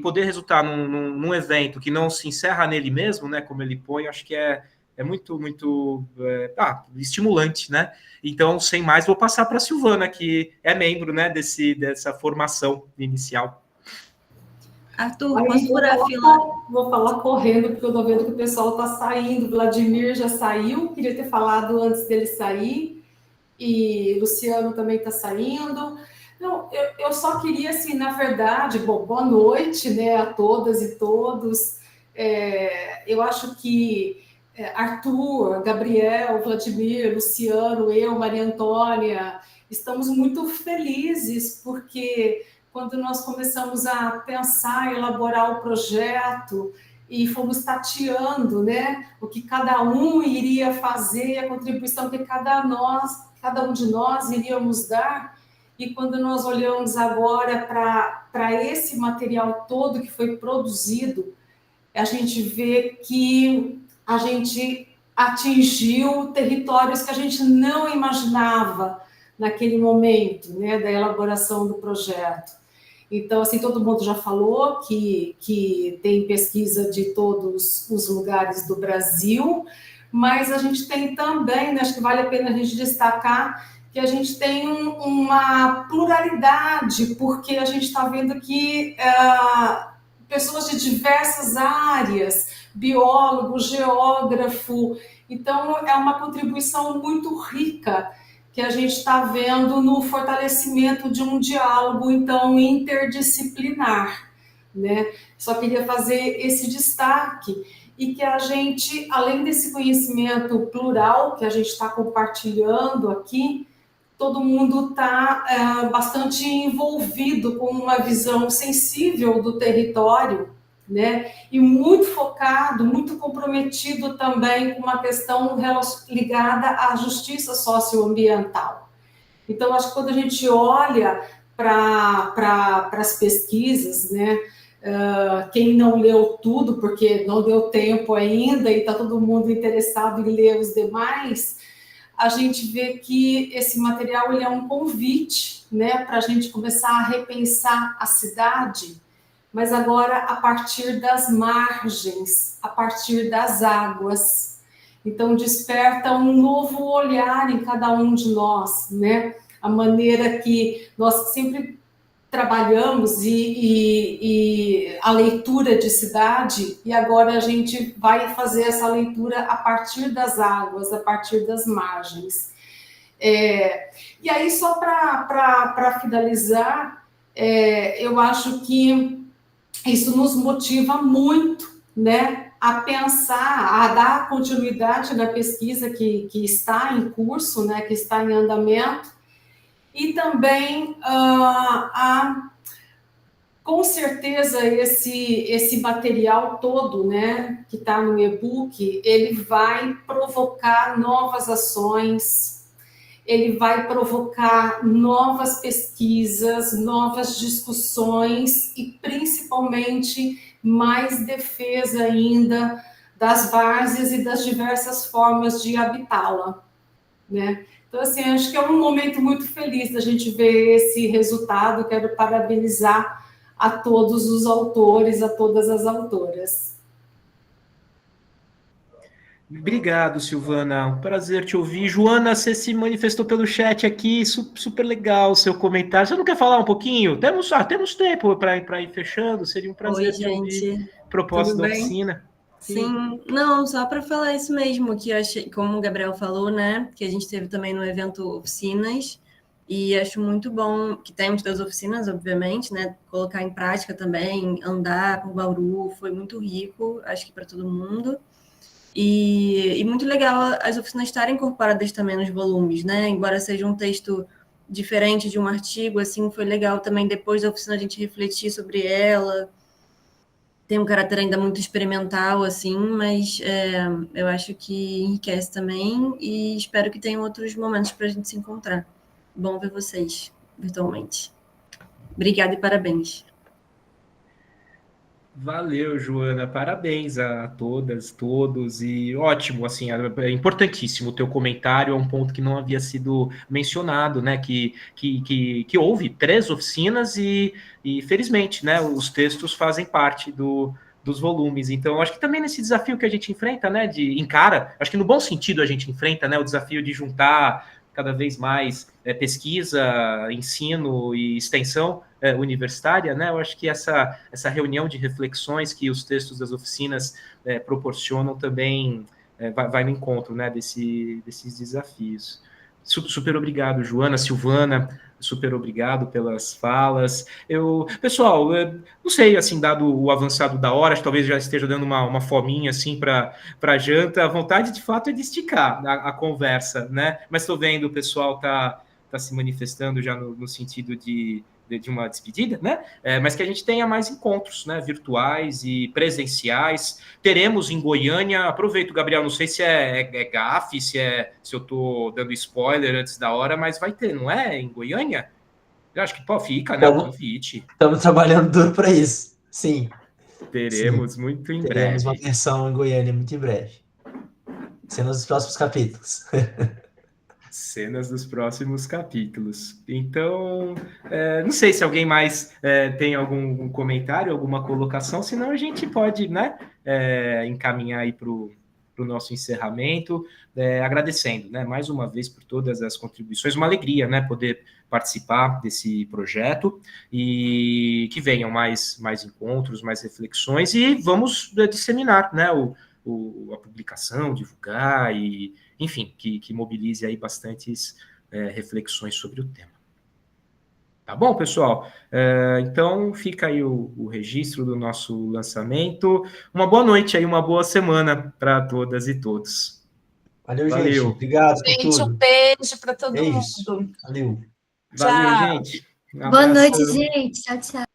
poder resultar num evento que não se encerra nele mesmo, né, como ele põe, acho que é muito, muito estimulante, né? Então, sem mais, vou passar para a Silvana, que é membro, né, dessa formação inicial. Arthur, posso furar a fila? Vou falar correndo, porque eu estou vendo que o pessoal está saindo. Vladimir já saiu, queria ter falado antes dele sair. E Luciano também está saindo. Não, eu só queria, assim, na verdade, boa noite, né, a todas e todos. Eu acho que Arthur, Gabriel, Vladimir, Luciano, eu, Maria Antônia, estamos muito felizes porque quando nós começamos a pensar, elaborar o projeto e fomos tateando, né, o que cada um iria fazer, a contribuição que cada um de nós iríamos dar, e quando nós olhamos agora para esse material todo que foi produzido, a gente vê que a gente atingiu territórios que a gente não imaginava naquele momento, né, da elaboração do projeto. Então, assim, todo mundo já falou que tem pesquisa de todos os lugares do Brasil, mas a gente tem também, né, acho que vale a pena a gente destacar que a gente tem uma pluralidade, porque a gente está vendo que pessoas de diversas áreas, biólogo, geógrafo. Então, é uma contribuição muito rica que a gente está vendo no fortalecimento de um diálogo, então, interdisciplinar, né? Só queria fazer esse destaque e que a gente, além desse conhecimento plural que a gente está compartilhando aqui, todo mundo está bastante envolvido com uma visão sensível do território, né? E muito focado, muito comprometido também com uma questão ligada à justiça socioambiental. Então, acho que quando a gente olha para as pesquisas, né? Quem não leu tudo, porque não deu tempo ainda e está todo mundo interessado em ler os demais, a gente vê que esse material ele é um convite, né, para a gente começar a repensar a cidade, mas agora a partir das margens, a partir das águas. Então, desperta um novo olhar em cada um de nós, né? A maneira que nós sempre trabalhamos e a leitura de cidade, e agora a gente vai fazer essa leitura a partir das águas, a partir das margens. E aí, só para finalizar, eu acho que isso nos motiva muito, né, a pensar, a dar continuidade na pesquisa que está em curso, né, que está em andamento, e também com certeza esse material todo, né, que está no e-book, ele vai provocar novas ações, ele vai provocar novas pesquisas, novas discussões e principalmente mais defesa ainda das várzeas e das diversas formas de habitá-la, né? Então, assim, acho que é um momento muito feliz da gente ver esse resultado. Quero parabenizar a todos os autores, a todas as autoras. Obrigado, Silvana. Um prazer te ouvir. Joana, você se manifestou pelo chat aqui, super legal o seu comentário. Você não quer falar um pouquinho? Temos tempo para ir fechando, seria um prazer te ouvir. Proposta da oficina. Sim, não, só para falar isso mesmo, que eu achei, como o Gabriel falou, né, que a gente teve também no evento oficinas, e acho muito bom que temos das oficinas, obviamente, né, colocar em prática também, andar por Bauru, foi muito rico, acho que para todo mundo, e muito legal as oficinas estarem incorporadas também nos volumes, né, embora seja um texto diferente de um artigo, assim, foi legal também depois da oficina a gente refletir sobre ela. Tem um caráter ainda muito experimental, assim, mas eu acho que enriquece também e espero que tenham outros momentos para a gente se encontrar. Bom ver vocês virtualmente. Obrigada e parabéns. Valeu, Joana, parabéns a todas, todos, e ótimo, assim, é importantíssimo o teu comentário, é um ponto que não havia sido mencionado, né, que houve 3 oficinas e felizmente, né, os textos fazem parte dos volumes, então acho que também nesse desafio que a gente enfrenta, né, acho que no bom sentido a gente enfrenta, né, o desafio de juntar cada vez mais pesquisa, ensino e extensão universitária, né? Eu acho que essa reunião de reflexões que os textos das oficinas proporcionam também vai no encontro, né, desses desafios. Super obrigado, Joana, Silvana, super obrigado pelas falas. Pessoal, não sei, assim, dado o avançado da hora, acho que talvez já esteja dando uma fominha, assim, para janta, a vontade, de fato, é de esticar a conversa, né? Mas estou vendo o pessoal tá se manifestando já no sentido de uma despedida, né? Mas que a gente tenha mais encontros, né? Virtuais e presenciais. Teremos em Goiânia, aproveito, Gabriel, não sei se é gafe, se eu estou dando spoiler antes da hora, mas vai ter, não é? Em Goiânia? Eu acho que fica, né? O convite. Estamos trabalhando duro para isso, sim. Teremos muito em breve. Teremos uma versão em Goiânia muito em breve. Cenas dos próximos capítulos. Cenas dos próximos capítulos. Então, não sei se alguém mais tem algum comentário, alguma colocação, senão a gente pode, né, encaminhar aí para o o nosso encerramento, agradecendo, né, mais uma vez por todas as contribuições, uma alegria, né, poder participar desse projeto e que venham mais encontros, mais reflexões e vamos disseminar, né, a publicação, divulgar e, enfim, que mobilize aí bastantes reflexões sobre o tema. Tá bom, pessoal? Então, fica aí o registro do nosso lançamento. Uma boa noite aí, uma boa semana para todas e todos. Valeu, gente. Obrigado por Gente, tudo. um beijo para todo Isso. mundo. Valeu. Valeu, Tchau. gente. Boa noite, gente. Tchau, tchau.